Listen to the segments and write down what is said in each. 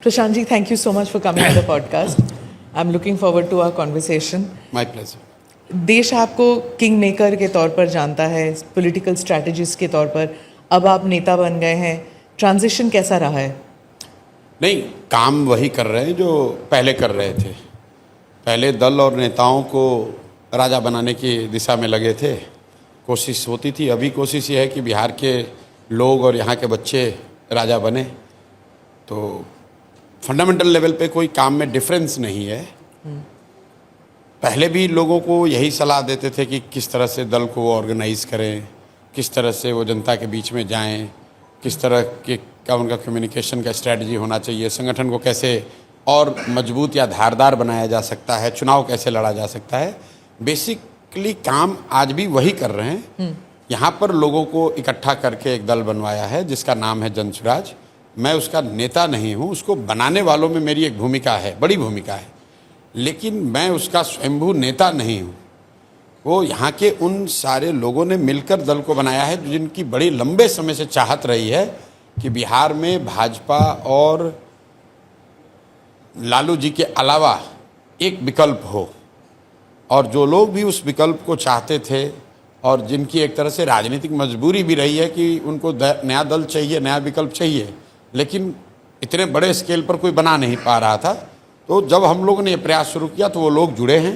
Prashant ji, thank you so much for coming on the podcast. I'm looking forward to our conversation. My pleasure. देश आपको king maker के तौर पर जानता है, पॉलिटिकल स्ट्रैटेजिस्ट के तौर पर. अब आप नेता बन गए हैं. ट्रांजिशन कैसा रहा है? नहीं, काम वही कर रहे हैं जो पहले कर रहे थे. पहले दल और नेताओं को राजा बनाने की दिशा में लगे थे. कोशिश होती थी. अभी कोशिश ये है कि बिहार के लोग और यहाँ के बच्चे राजा बने. तो फंडामेंटल लेवल पे कोई काम में डिफरेंस नहीं है. पहले भी लोगों को यही सलाह देते थे कि किस तरह से दल को ऑर्गेनाइज करें, किस तरह से वो जनता के बीच में जाएं, किस तरह के का उनका कम्युनिकेशन का स्ट्रेटजी होना चाहिए, संगठन को कैसे और मजबूत या धारदार बनाया जा सकता है, चुनाव कैसे लड़ा जा सकता है. बेसिकली काम आज भी वही कर रहे हैं. यहाँ पर लोगों को इकट्ठा करके एक दल बनवाया है जिसका नाम है जन स्वराज. मैं उसका नेता नहीं हूँ. उसको बनाने वालों में मेरी एक भूमिका है, बड़ी भूमिका है, लेकिन मैं उसका स्वयंभू नेता नहीं हूँ. वो यहाँ के उन सारे लोगों ने मिलकर दल को बनाया है जिनकी बड़ी लंबे समय से चाहत रही है कि बिहार में भाजपा और लालू जी के अलावा एक विकल्प हो. और जो लोग भी उस विकल्प को चाहते थे और जिनकी एक तरह से राजनीतिक मजबूरी भी रही है कि उनको नया दल चाहिए, नया विकल्प चाहिए, लेकिन इतने बड़े स्केल पर कोई बना नहीं पा रहा था. तो जब हम लोगों ने ये प्रयास शुरू किया तो वो लोग जुड़े हैं.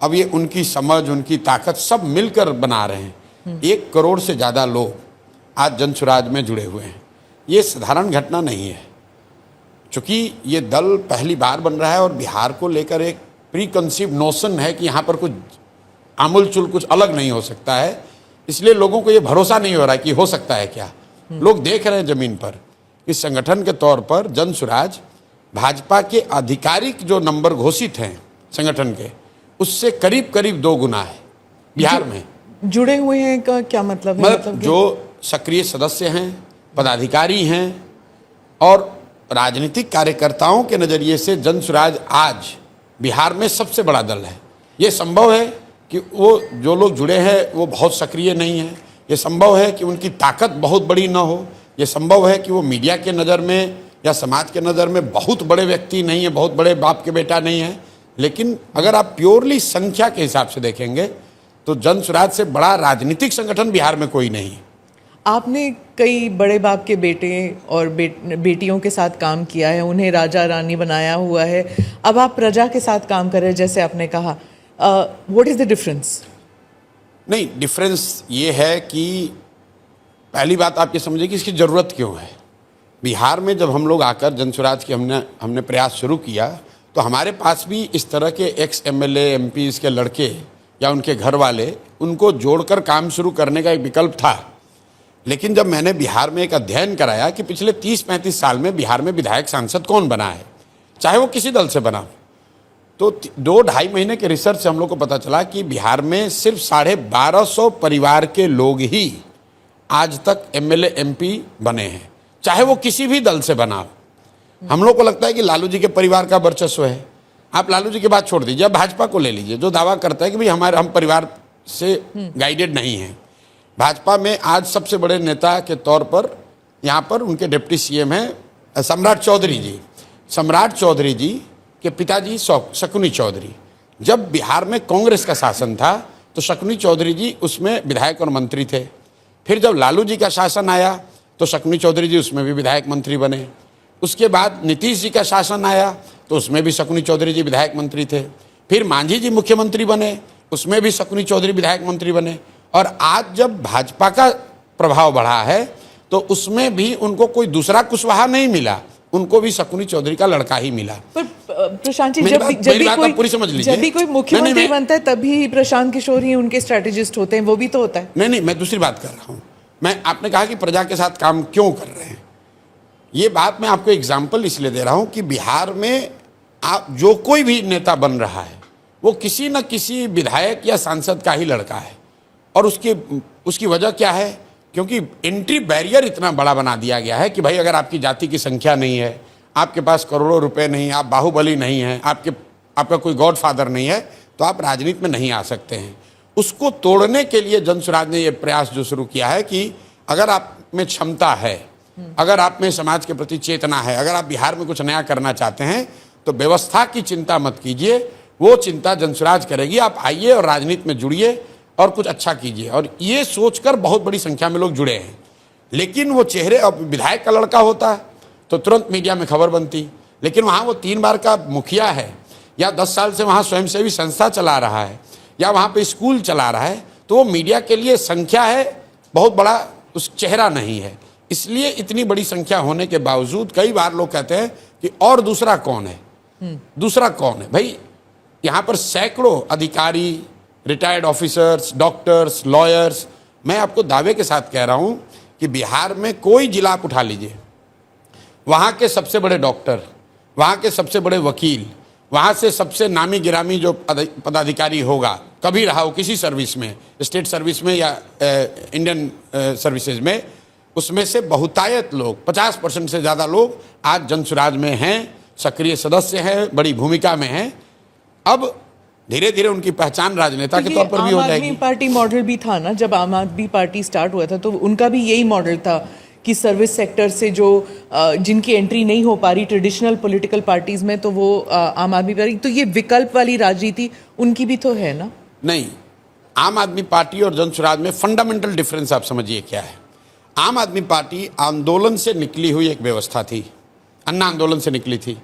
अब ये उनकी समझ, उनकी ताकत सब मिलकर बना रहे हैं. 1 करोड़ से ज़्यादा लोग आज जन स्वराज में जुड़े हुए हैं. ये साधारण घटना नहीं है. चूँकि ये दल पहली बार बन रहा है और बिहार को लेकर एक प्री कंसीव नोशन है कि यहाँ पर कुछ आमूल चूल कुछ अलग नहीं हो सकता है. इसलिए लोगों को ये भरोसा नहीं हो रहा है कि हो सकता है क्या. लोग देख रहे हैं ज़मीन पर इस संगठन के तौर पर जन स्वराज भाजपा के आधिकारिक जो नंबर घोषित हैं संगठन के, उससे करीब करीब 2 गुना है बिहार में. जुड़े हुए हैं का क्या मतलब है? मतलब जो सक्रिय सदस्य हैं, पदाधिकारी हैं और राजनीतिक कार्यकर्ताओं के नज़रिए से जन स्वराज आज बिहार में सबसे बड़ा दल है. ये संभव है कि वो जो लोग जुड़े हैं वो बहुत सक्रिय नहीं हैं. ये संभव है कि उनकी ताकत बहुत बड़ी ना हो. ये संभव है कि वो मीडिया के नज़र में या समाज के नज़र में बहुत बड़े व्यक्ति नहीं है, बहुत बड़े बाप के बेटा नहीं है. लेकिन अगर आप प्योरली संख्या के हिसाब से देखेंगे तो जन स्वराज से बड़ा राजनीतिक संगठन बिहार में कोई नहीं. आपने कई बड़े बाप के बेटे और बेटियों के साथ काम किया है, उन्हें राजा रानी बनाया हुआ है. अब आप प्रजा के साथ काम कर रहे हैं, जैसे आपने कहा. What is the difference? नहीं, डिफरेंस ये है कि पहली बात आप ये समझिए कि इसकी ज़रूरत क्यों है. बिहार में जब हम लोग आकर जन स्वराज की हमने प्रयास शुरू किया तो हमारे पास भी इस तरह के एक्स MLA MPs के लड़के या उनके घर वाले, उनको जोड़कर काम शुरू करने का एक विकल्प था. लेकिन जब मैंने बिहार में एक अध्ययन कराया कि पिछले 30-35 साल में बिहार में विधायक सांसद कौन बना है, चाहे वो किसी दल से बना, तो 2-2.5 महीने के रिसर्च से हम लोग को पता चला कि बिहार में सिर्फ 1250 परिवार के लोग ही आज तक MLA MP बने हैं, चाहे वो किसी भी दल से बना हो. हम लोग को लगता है कि लालू जी के परिवार का वर्चस्व है. आप लालू जी की बात छोड़ दीजिए, अब भाजपा को ले लीजिए जो दावा करता है कि भाई हम परिवार से गाइडेड नहीं हैं. भाजपा में आज सबसे बड़े नेता के तौर पर यहाँ पर उनके डिप्टी CM हैं सम्राट चौधरी जी. सम्राट चौधरी जी के पिताजी शकुनी चौधरी. जब बिहार में कांग्रेस का शासन था तो शकुनी चौधरी जी उसमें विधायक और मंत्री थे. फिर जब लालू जी का शासन आया तो शकुनी चौधरी जी उसमें भी विधायक मंत्री बने. उसके बाद नीतीश जी का शासन आया तो उसमें भी शकुनी चौधरी जी विधायक मंत्री थे. फिर मांझी जी मुख्यमंत्री बने, उसमें भी शकुनी चौधरी विधायक मंत्री बने. और आज जब भाजपा का प्रभाव बढ़ा है तो उसमें भी उनको कोई दूसरा कुशवाहा नहीं मिला, उनको भी शकुनी चौधरी का लड़का ही मिला. पर प्रशांत जी, जब भी कोई मुख्यमंत्री बनता है तभी प्रशांत किशोर ही उनके स्ट्रेटेजिस्ट होते हैं, वो भी तो होता है. नहीं, मैं दूसरी बात कर रहा हूँ. आपने कहा कि प्रजा के साथ काम क्यों कर रहे हैं, ये बात मैं आपको एग्जाम्पल इसलिए दे रहा हूँ कि बिहार में आप जो कोई भी नेता बन रहा है वो किसी न किसी विधायक या सांसद का ही लड़का है. और उसकी वजह क्या है? क्योंकि एंट्री बैरियर इतना बड़ा बना दिया गया है कि भाई अगर आपकी जाति की संख्या नहीं है, आपके पास करोड़ों रुपए नहीं, आप बाहुबली नहीं हैं, आपका कोई गॉडफादर नहीं है, तो आप राजनीति में नहीं आ सकते हैं. उसको तोड़ने के लिए जन स्वराज ने ये प्रयास जो शुरू किया है कि अगर आप में क्षमता है अगर आप में समाज के प्रति चेतना है, अगर आप बिहार में कुछ नया करना चाहते हैं तो व्यवस्था की चिंता मत कीजिए, वो चिंता जनसुराज करेगी। आप आइए और राजनीति में जुड़िए और कुछ अच्छा कीजिए। और ये सोचकर बहुत बड़ी संख्या में लोग जुड़े हैं। लेकिन वो चेहरे, अब विधायक का लड़का होता तो तुरंत मीडिया में खबर बनती, लेकिन वहाँ वो 3 बार का मुखिया है या 10 साल से वहाँ स्वयंसेवी संस्था चला रहा है या वहाँ पे स्कूल चला रहा है, तो वो मीडिया के लिए संख्या है, बहुत बड़ा उस चेहरा नहीं है। इसलिए इतनी बड़ी संख्या होने के बावजूद कई बार लोग कहते हैं कि और दूसरा कौन है, दूसरा कौन है। भाई यहाँ पर सैकड़ों अधिकारी, रिटायर्ड ऑफिसर्स, डॉक्टर्स, लॉयर्स, मैं आपको दावे के साथ कह रहा हूँ कि बिहार में कोई जिला आप उठा लीजिए, वहाँ के सबसे बड़े डॉक्टर, वहाँ के सबसे बड़े वकील, वहाँ से सबसे नामी गिरामी जो पदाधिकारी होगा, कभी रहा हो किसी सर्विस में, स्टेट सर्विस में या इंडियन सर्विसेज में, उसमें से बहुतायत लोग, 50% से ज़्यादा लोग आज जनसुराज में हैं, सक्रिय सदस्य हैं, बड़ी भूमिका में हैं। अब धीरे धीरे उनकी पहचान राजनेता के तौर पर भी हो जाएगी। आम आदमी पार्टी मॉडल भी था ना, जब आम आदमी पार्टी स्टार्ट हुआ था तो उनका भी यही मॉडल था कि सर्विस सेक्टर से जो जिनकी एंट्री नहीं हो पा रही ट्रेडिशनल पॉलिटिकल पार्टीज में, तो वो आम आदमी पार्टी, तो ये विकल्प वाली राजनीति उनकी भी तो है ना। नहीं, आम आदमी पार्टी और जनसुराज में फंडामेंटल डिफरेंस आप समझिए क्या है। आम आदमी पार्टी आंदोलन से निकली हुई एक व्यवस्था थी, अन्ना आंदोलन से निकली थी,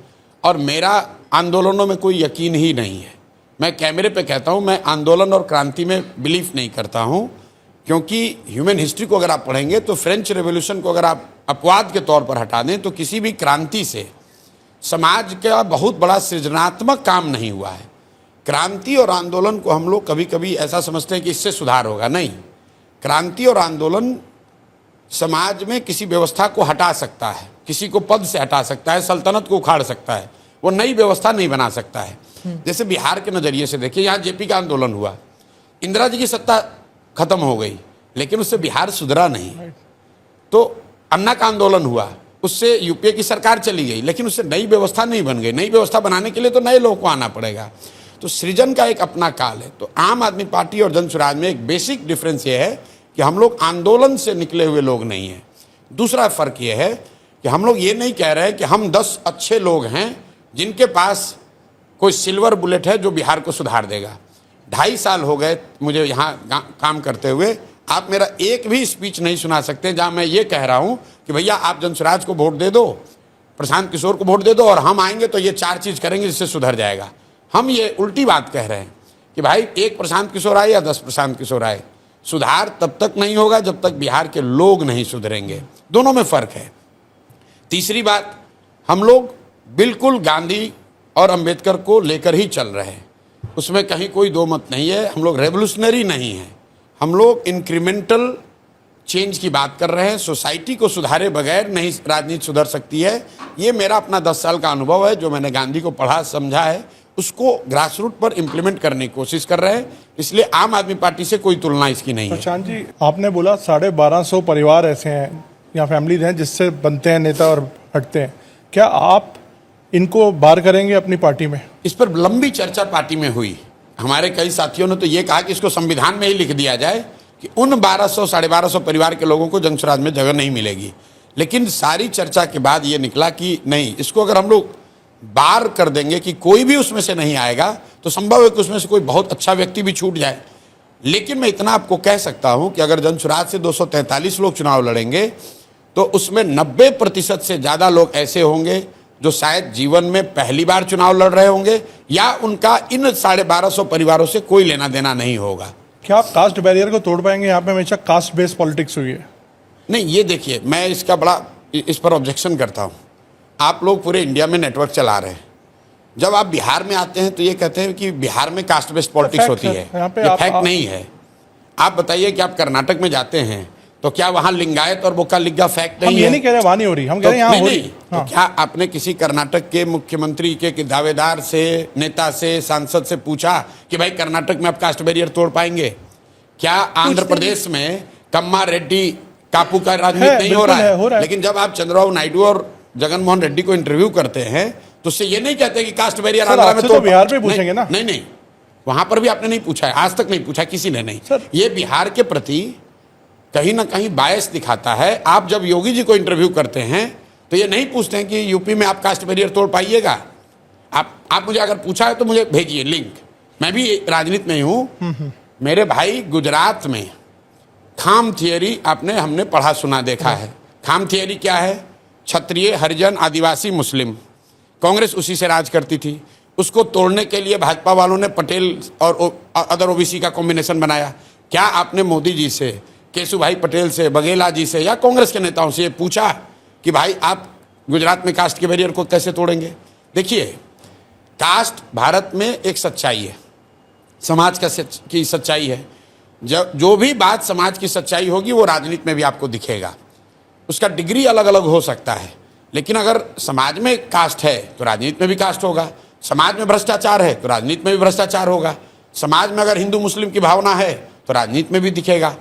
और मेरा आंदोलनों में कोई यकीन ही नहीं है। मैं कैमरे पे कहता हूँ, मैं आंदोलन और क्रांति में बिलीव नहीं करता हूँ, क्योंकि ह्यूमन हिस्ट्री को अगर आप पढ़ेंगे तो फ्रेंच रेवोल्यूशन को अगर आप अपवाद के तौर पर हटा दें तो किसी भी क्रांति से समाज का बहुत बड़ा सृजनात्मक काम नहीं हुआ है। क्रांति और आंदोलन को हम लोग कभी कभी ऐसा समझते हैं कि इससे सुधार होगा, नहीं। क्रांति और आंदोलन समाज में किसी व्यवस्था को हटा सकता है, किसी को पद से हटा सकता है, सल्तनत को उखाड़ सकता है, वो नई व्यवस्था नहीं बना सकता है। जैसे बिहार के नज़रिए से देखिए, यहाँ जेपी का आंदोलन हुआ, इंदिरा जी की सत्ता खत्म हो गई, लेकिन उससे बिहार सुधरा नहीं। तो अन्ना का आंदोलन हुआ, उससे यूपीए की सरकार चली गई, लेकिन उससे नई व्यवस्था नहीं बन गई। नई व्यवस्था बनाने के लिए तो नए लोगों को आना पड़ेगा। तो सृजन का एक अपना काल है। तो आम आदमी पार्टी और जनसुराज में एक बेसिक डिफरेंस ये है कि हम लोग आंदोलन से निकले हुए लोग नहीं हैं। दूसरा फर्क ये है कि हम लोग ये नहीं कह रहे कि हम 10 अच्छे लोग हैं जिनके पास कोई सिल्वर बुलेट है जो बिहार को सुधार देगा। 2.5 साल हो गए मुझे यहाँ काम करते हुए, आप मेरा एक भी स्पीच नहीं सुना सकते जहाँ मैं ये कह रहा हूँ कि भैया आप जनसुराज को वोट दे दो, प्रशांत किशोर को वोट दे दो और हम आएंगे तो ये 4 चीज़ करेंगे जिससे सुधर जाएगा। हम ये उल्टी बात कह रहे हैं कि भाई एक प्रशांत किशोर आए या 10 प्रशांत किशोर आए, सुधार तब तक नहीं होगा जब तक बिहार के लोग नहीं सुधरेंगे। दोनों में फ़र्क है। तीसरी बात, हम लोग बिल्कुल गांधी और अंबेडकर को लेकर ही चल रहे हैं, उसमें कहीं कोई दो मत नहीं है। हम लोग रेवोल्यूशनरी नहीं हैं, हम लोग इंक्रीमेंटल चेंज की बात कर रहे हैं। सोसाइटी को सुधारे बगैर नहीं राजनीति सुधर सकती है। ये मेरा अपना 10 साल का अनुभव है, जो मैंने गांधी को पढ़ा समझा है, उसको ग्रास रूट पर इम्प्लीमेंट करने की कोशिश कर रहे हैं। इसलिए आम आदमी पार्टी से कोई तुलना इसकी नहीं है। प्रशांत जी, आपने बोला 1250 परिवार ऐसे हैं या फैमिलीज हैं जिससे बनते हैं नेता और हटते हैं, क्या आप इनको बाहर करेंगे अपनी पार्टी में? इस पर लंबी चर्चा पार्टी में हुई। हमारे कई साथियों ने तो ये कहा कि इसको संविधान में ही लिख दिया जाए कि उन 1200 1250 परिवार के लोगों को जनसुराज में जगह नहीं मिलेगी। लेकिन सारी चर्चा के बाद ये निकला कि नहीं, इसको अगर हम लोग बार कर देंगे कि कोई भी उसमें से नहीं आएगा तो संभव है कि उसमें से कोई बहुत अच्छा व्यक्ति भी छूट जाए। लेकिन मैं इतना आपको कह सकता हूं कि अगर जनसुराज से 243 लोग चुनाव लड़ेंगे तो उसमें 90% से ज़्यादा लोग ऐसे होंगे जो शायद जीवन में पहली बार चुनाव लड़ रहे होंगे या उनका इन 1250 परिवारों से कोई लेना देना नहीं होगा। क्या आप कास्ट बैरियर को तोड़ पाएंगे? यहाँ पे हमेशा कास्ट बेस्ड पॉलिटिक्स हुई है। नहीं, ये देखिए, मैं इसका बड़ा इस पर ऑब्जेक्शन करता हूँ। आप लोग पूरे इंडिया में नेटवर्क चला रहे हैं, जब आप बिहार में आते हैं तो ये कहते हैं कि बिहार में कास्ट बेस्ड पॉलिटिक्स होती है। ये फैक्ट नहीं है। आप बताइए कि आप कर्नाटक में जाते हैं तो क्या वहाँ लिंगायत और बोका लिग्गा फैक्ट नहीं है? हम ये नहीं कह रहे वहाँ नहीं हो रही, हम कह रहे हैं यहाँ हो रही। तो क्या आपने किसी कर्नाटक के मुख्यमंत्री के दावेदार से, नेता से, सांसद से पूछा कि भाई कर्नाटक में आप कास्ट बैरियर तोड़ पाएंगे? क्या आंध्र प्रदेश में कम्मा रेड्डी कापू का राजनीति नहीं हो रहा है? लेकिन जब आप चंद्रबाबू नायडू और जगनमोहन रेड्डी को इंटरव्यू करते हैं तो उससे ये नहीं कहते कि कास्ट बैरियर आंध्र में तो बिहार में पूछेंगे ना? नहीं, वहां पर भी आपने नहीं पूछा है, आज तक नहीं पूछा किसी ने नहीं। ये बिहार के प्रति कहीं ना कहीं बायस दिखाता है। आप जब योगी जी को इंटरव्यू करते हैं तो ये नहीं पूछते हैं कि यूपी में आप कास्ट बैरियर तोड़ पाइएगा। आप मुझे अगर पूछा है तो मुझे भेजिए लिंक, मैं भी राजनीति में ही हूँ। मेरे भाई गुजरात में खाम थियरी हमने पढ़ा सुना देखा है। खाम थियरी क्या है? क्षत्रिय, हरिजन, आदिवासी, मुस्लिम, कांग्रेस उसी से राज करती थी। उसको तोड़ने के लिए भाजपा वालों ने पटेल और अदर ओबीसी का कॉम्बिनेशन बनाया। क्या आपने मोदी जी से, केशुभाई पटेल से, बघेला जी से या कांग्रेस के नेताओं से ये पूछा कि भाई आप गुजरात में कास्ट के बैरियर को कैसे तोड़ेंगे? देखिए, कास्ट भारत में एक सच्चाई है, समाज की सच्चाई है। जो भी बात समाज की सच्चाई होगी वो राजनीति में भी आपको दिखेगा। उसका डिग्री अलग अलग हो सकता है, लेकिन अगर समाज में कास्ट है तो राजनीति में भी कास्ट होगा। समाज में भ्रष्टाचार है तो राजनीति में भी भ्रष्टाचार होगा। समाज में अगर हिंदू मुस्लिम की भावना है तो राजनीति में भी दिखेगा।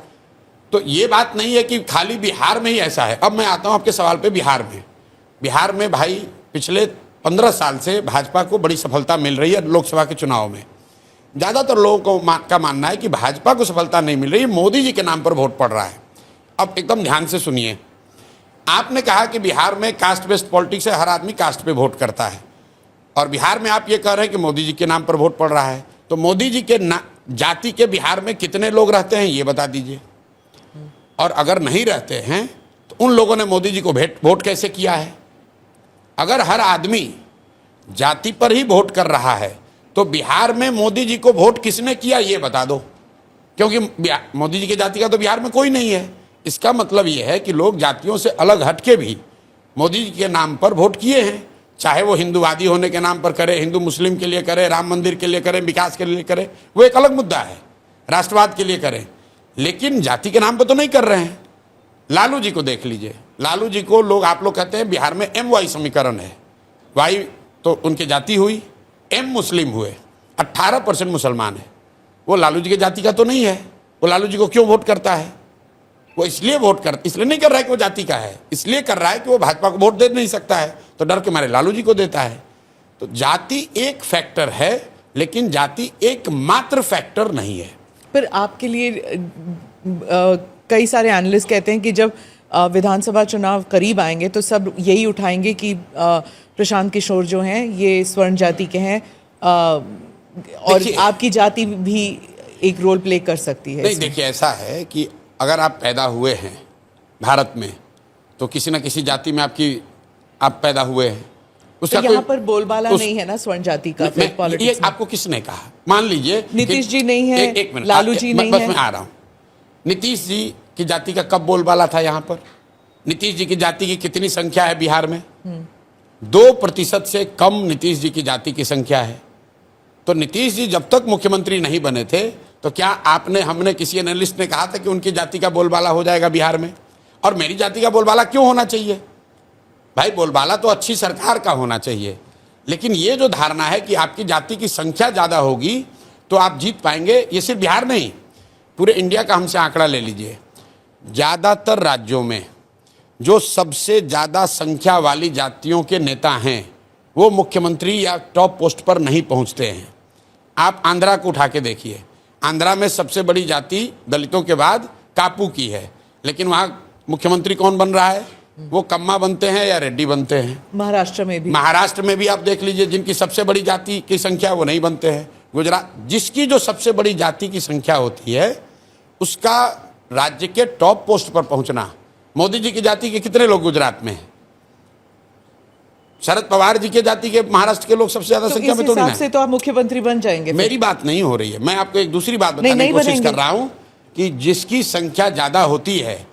तो ये बात नहीं है कि खाली बिहार में ही ऐसा है। अब मैं आता हूँ आपके सवाल पे। बिहार में भाई पिछले 15 साल से भाजपा को बड़ी सफलता मिल रही है लोकसभा के चुनाव में। ज़्यादातर लोगों का मानना है कि भाजपा को सफलता नहीं मिल रही, मोदी जी के नाम पर वोट पड़ रहा है। अब एकदम ध्यान से सुनिए, आपने कहा कि बिहार में कास्ट बेस्ड पॉलिटिक्स है, हर आदमी कास्ट पे वोट करता है, और बिहार में आप ये कह रहे हैं कि मोदी जी के नाम पर वोट पड़ रहा है। तो मोदी जी के जाति के बिहार में कितने लोग रहते हैं ये बता दीजिए, और अगर नहीं रहते हैं तो उन लोगों ने मोदी जी को वोट कैसे किया है? अगर हर आदमी जाति पर ही वोट कर रहा है तो बिहार में मोदी जी को वोट किसने किया ये बता दो, क्योंकि मोदी जी की जाति का तो बिहार में कोई नहीं है। इसका मतलब ये है कि लोग जातियों से अलग हटके भी मोदी जी के नाम पर वोट किए हैं, चाहे वो हिंदूवादी होने के नाम पर करे, हिंदू मुस्लिम के लिए करे, राम मंदिर के लिए करे, विकास के लिए करे, वो एक अलग मुद्दा है, राष्ट्रवाद के लिए करे, लेकिन जाति के नाम पर तो नहीं कर रहे हैं। लालू जी को देख लीजिए, लालू जी को आप लोग कहते हैं बिहार में MY समीकरण है, वाई तो उनकी जाति हुई, M मुस्लिम हुए, 18% मुसलमान है। वो लालू जी की जाति का तो नहीं है। वो लालू जी को क्यों वोट करता है? वो इसलिए नहीं कर रहा है कि वो जाति का है, इसलिए कर रहा है कि वो भाजपा को वोट दे नहीं सकता है, तो डर के मारे लालू जी को देता है। तो जाति एक फैक्टर है, लेकिन जाति एकमात्र फैक्टर नहीं है। पर आपके लिए कई सारे एनालिस्ट कहते हैं कि जब विधानसभा चुनाव करीब आएंगे तो सब यही उठाएंगे कि प्रशांत किशोर जो हैं ये स्वर्ण जाति के हैं, और आपकी जाति भी एक रोल प्ले कर सकती है। नहीं, देखिए, ऐसा है कि अगर आप पैदा हुए हैं भारत में तो किसी न किसी जाति में आप पैदा हुए हैं। उसका तो यहाँ पर बोलबाला नहीं है ना स्वर्ण जाति का। ये आपको किसने कहा? मान लीजिए नीतीश जी नहीं है, एक मिनट, लालू जी नहीं है। बस मैं आ रहा हूँ। नीतीश जी की जाति का कब बोलबाला था यहाँ पर? नीतीश जी की जाति की कितनी संख्या है बिहार में? 2% से कम नीतीश जी की जाति की संख्या है। तो नीतीश जी जब तक मुख्यमंत्री नहीं बने थे तो क्या हमने किसी एनालिस्ट ने कहा था कि उनकी जाति का बोलबाला हो जाएगा बिहार में? और मेरी जाति का बोलबाला क्यों होना चाहिए? भाई, बोलबाला तो अच्छी सरकार का होना चाहिए, लेकिन ये जो धारणा है कि आपकी जाति की संख्या ज़्यादा होगी तो आप जीत पाएंगे, ये सिर्फ बिहार नहीं, पूरे इंडिया का हमसे आंकड़ा ले लीजिए। ज़्यादातर राज्यों में जो सबसे ज़्यादा संख्या वाली जातियों के नेता हैं वो मुख्यमंत्री या टॉप पोस्ट पर नहीं पहुंचते हैं। आप आंध्रा को उठा के देखिए, आंध्रा में सबसे बड़ी जाति दलितों के बाद कापू की है, लेकिन वहाँ मुख्यमंत्री कौन बन रहा है? वो कम्मा बनते हैं या रेड्डी बनते हैं। महाराष्ट्र में भी आप देख लीजिए, जिनकी सबसे बड़ी जाति की संख्या वो नहीं बनते हैं। गुजरात, जिसकी जो सबसे बड़ी जाति की संख्या होती है उसका राज्य के टॉप पोस्ट पर पहुंचना। मोदी जी की जाति के कितने लोग गुजरात में हैं? शरद पवार जी के जाति के महाराष्ट्र के लोग सबसे ज्यादा संख्या में थोड़ी ना है। तो आप मुख्यमंत्री बन जाएंगे। मेरी बात नहीं हो रही है, मैं आपको एक दूसरी बात बताने की कोशिश कर रहा हूं कि जिसकी संख्या ज्यादा होती है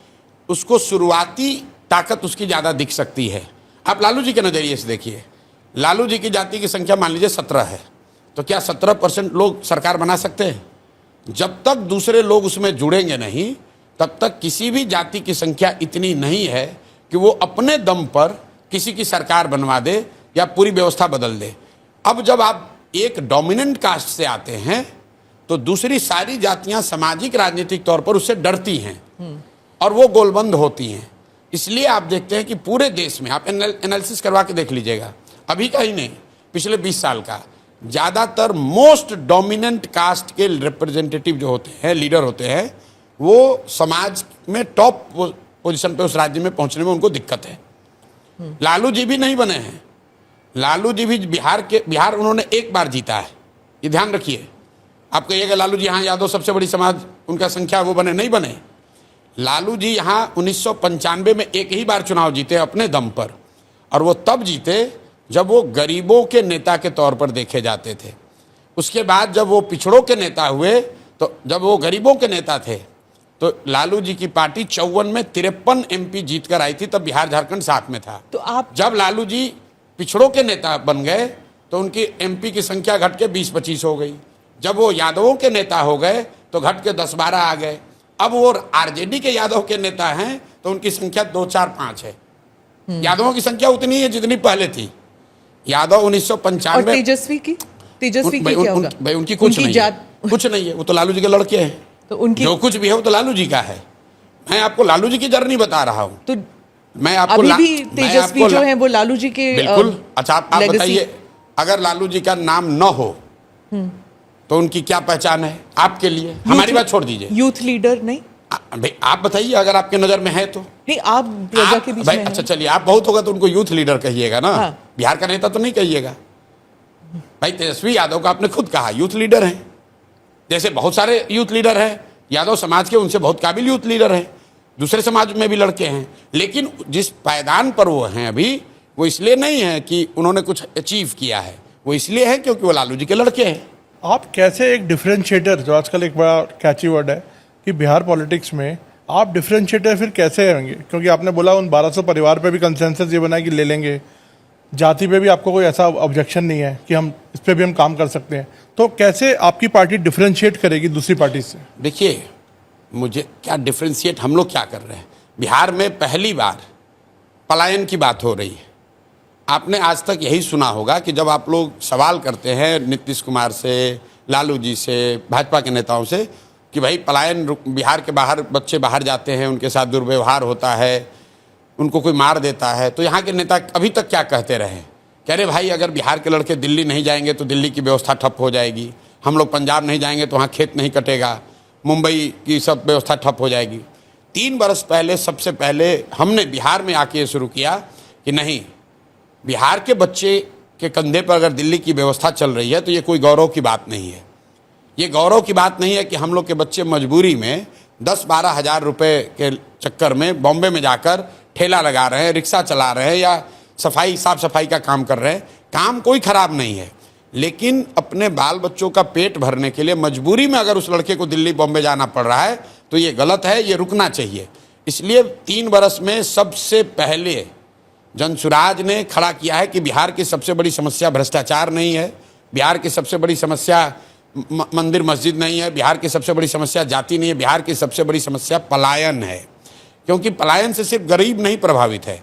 उसको शुरुआती ताकत उसकी ज्यादा दिख सकती है। आप लालू जी के नजरिए से देखिए, लालू जी की जाति की संख्या मान लीजिए 17 है, तो क्या 17% लोग सरकार बना सकते हैं? जब तक दूसरे लोग उसमें जुड़ेंगे नहीं तब तक किसी भी जाति की संख्या इतनी नहीं है कि वो अपने दम पर किसी की सरकार बनवा दे या पूरी व्यवस्था बदल दे। अब जब आप एक डोमिनेंट कास्ट से आते हैं तो दूसरी सारी जातियां सामाजिक राजनीतिक तौर पर उससे डरती हैं और वो गोलबंद होती हैं। इसलिए आप देखते हैं कि पूरे देश में आप एनालिसिस करवा के देख लीजिएगा, अभी का ही नहीं, पिछले 20 साल का, ज़्यादातर मोस्ट डोमिनेंट कास्ट के रिप्रेजेंटेटिव जो होते हैं, लीडर होते हैं, वो समाज में टॉप पोजीशन पे उस राज्य में पहुंचने में उनको दिक्कत है। लालू जी भी नहीं बने हैं। लालू जी भी बिहार उन्होंने एक बार जीता है, ये ध्यान रखिए। आप कहिएगा लालू जी हाँ यादव सबसे बड़ी समाज उनका संख्या वो बने, नहीं बने। लालू जी यहाँ 1995 में एक ही बार चुनाव जीते अपने दम पर, और वो तब जीते जब वो गरीबों के नेता के तौर पर देखे जाते थे। उसके बाद जब वो पिछड़ों के नेता हुए, तो जब वो गरीबों के नेता थे तो लालू जी की पार्टी 54 में 53 MP जीत कर आई थी, तब बिहार झारखंड साथ में था। तो आप जब लालू जी पिछड़ों के नेता बन गए तो उनकी MP की संख्या घट के 20-25 हो गई। जब वो यादवों के नेता हो गए तो घट के 10-12 आ गए। अब वो RJD के यादव के नेता हैं तो उनकी संख्या 2-4-5 है। यादवों की संख्या उतनी है जितनी पहले थी। यादव 1995 और तेजस्वी की क्या होगा? भाई उनकी कुछ नहीं है, कुछ नहीं है, वो तो लालू जी के लड़के हैं। तो उनकी जो कुछ भी है वो तो लालू जी का है। मैं आपको लालू जी की जर्नी बता रहा हूँ। तो मैं आपको अभी भी तेजस्वी जो है वो लालू जी के बिल्कुल। अच्छा आप बताइए, अगर लालू जी का नाम न हो तो उनकी क्या पहचान है आपके लिए? हमारी बात छोड़ दीजिए, यूथ लीडर नहीं। भाई आप बताइए अगर आपके नजर में है तो। नहीं, आप प्रजा के बीच भाई में अच्छा चलिए, आप बहुत होगा तो उनको यूथ लीडर कहिएगा ना। हाँ। बिहार का नेता तो नहीं कहिएगा। भाई तेजस्वी यादव का आपने खुद कहा यूथ लीडर हैं, जैसे बहुत सारे यूथ लीडर हैं यादव समाज के, उनसे बहुत काबिल यूथ लीडर हैं, दूसरे समाज में भी लड़के हैं। लेकिन जिस पायदान पर वो हैं अभी, वो इसलिए नहीं है कि उन्होंने कुछ अचीव किया है, वो इसलिए है क्योंकि वो लालू जी के लड़के हैं। आप कैसे एक डिफरेंशिएटर, जो आजकल एक बड़ा कैची वर्ड है कि बिहार पॉलिटिक्स में, आप डिफरेंशिएटर फिर कैसे होंगे? क्योंकि आपने बोला उन 1200 परिवार पे भी कंसेंसस ये बना कि ले लेंगे, जाति पे भी आपको कोई ऐसा ऑब्जेक्शन नहीं है कि हम इस पे भी हम काम कर सकते हैं, तो कैसे आपकी पार्टी डिफरेंशिएट करेगी दूसरी पार्टी से? देखिए, मुझे क्या डिफरेंशिएट, हम लोग क्या कर रहे हैं? बिहार में पहली बार पलायन की बात हो रही है। आपने आज तक यही सुना होगा कि जब आप लोग सवाल करते हैं नीतीश कुमार से, लालू जी से, भाजपा के नेताओं से कि भाई पलायन, बिहार के बाहर बच्चे बाहर जाते हैं, उनके साथ दुर्व्यवहार होता है, उनको कोई मार देता है, तो यहाँ के नेता अभी तक क्या कहते रहे? कह रहे भाई अगर बिहार के लड़के दिल्ली नहीं जाएंगे तो दिल्ली की व्यवस्था ठप हो जाएगी, हम लोग पंजाब नहीं जाएंगे तो वहाँ खेत नहीं कटेगा, मुंबई की सब व्यवस्था ठप हो जाएगी। 3 बरस पहले सबसे पहले हमने बिहार में आके ये शुरू किया कि नहीं, बिहार के बच्चे के कंधे पर अगर दिल्ली की व्यवस्था चल रही है तो ये कोई गौरव की बात नहीं है। ये गौरव की बात नहीं है कि हम लोग के बच्चे मजबूरी में 10-12 हज़ार रुपये के चक्कर में बॉम्बे में जाकर ठेला लगा रहे हैं, रिक्शा चला रहे हैं या साफ सफाई का काम कर रहे हैं। काम कोई ख़राब नहीं है, लेकिन अपने बाल बच्चों का पेट भरने के लिए मजबूरी में अगर उस लड़के को दिल्ली बॉम्बे जाना पड़ रहा है तो ये गलत है, ये रुकना चाहिए। इसलिए 3 बरस में सबसे पहले जनसुराज ने खड़ा किया है कि बिहार की सबसे बड़ी समस्या भ्रष्टाचार नहीं है, बिहार की सबसे बड़ी समस्या मंदिर मस्जिद नहीं है, बिहार की सबसे बड़ी समस्या जाति नहीं है, बिहार की सबसे बड़ी समस्या पलायन है। क्योंकि पलायन से सिर्फ गरीब नहीं प्रभावित है,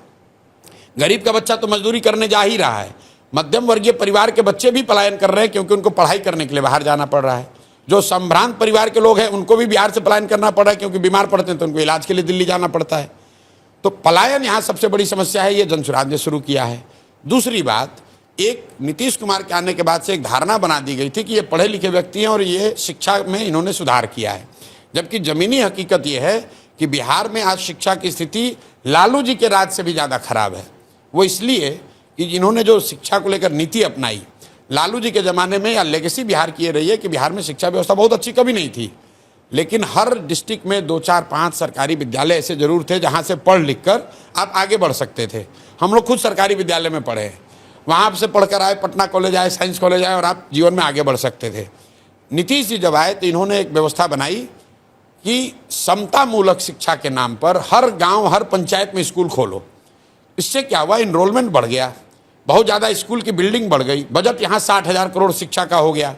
गरीब का बच्चा तो मजदूरी करने जा ही रहा है, मध्यम वर्गीय परिवार के बच्चे भी पलायन कर रहे हैं क्योंकि उनको पढ़ाई करने के लिए बाहर जाना पड़ रहा है। जो संभ्रांत परिवार के लोग हैं उनको भी बिहार से पलायन करना पड़ रहा है क्योंकि बीमार पड़ते हैं तो उनको इलाज के लिए दिल्ली जाना पड़ता है। तो पलायन यहाँ सबसे बड़ी समस्या है, ये जनसुराज ने शुरू किया है। दूसरी बात, एक नीतीश कुमार के आने के बाद से एक धारणा बना दी गई थी कि ये पढ़े लिखे व्यक्ति हैं और ये शिक्षा में इन्होंने सुधार किया है, जबकि ज़मीनी हकीकत ये है कि बिहार में आज शिक्षा की स्थिति लालू जी के राज से भी ज़्यादा खराब है। वो इसलिए कि इन्होंने जो शिक्षा को लेकर नीति अपनाई, लालू जी के ज़माने में या लेगेसी बिहार की ये रही है कि बिहार में शिक्षा व्यवस्था बहुत अच्छी कभी नहीं थी, लेकिन हर डिस्ट्रिक्ट में 2-4-5 सरकारी विद्यालय ऐसे ज़रूर थे जहाँ से पढ़ लिख कर आप आगे बढ़ सकते थे। हम लोग खुद सरकारी विद्यालय में पढ़े हैं, वहाँ से पढ़कर आए, पटना कॉलेज आए, साइंस कॉलेज आए और आप जीवन में आगे बढ़ सकते थे। नीतीश जी जब आए तो इन्होंने एक व्यवस्था बनाई कि समतामूलक शिक्षा के नाम पर हर गांव, हर पंचायत में स्कूल खोलो। इससे क्या हुआ, इनरोलमेंट बढ़ गया, बहुत ज़्यादा स्कूल की बिल्डिंग बढ़ गई, बजट यहाँ 60,000 करोड़ शिक्षा का हो गया।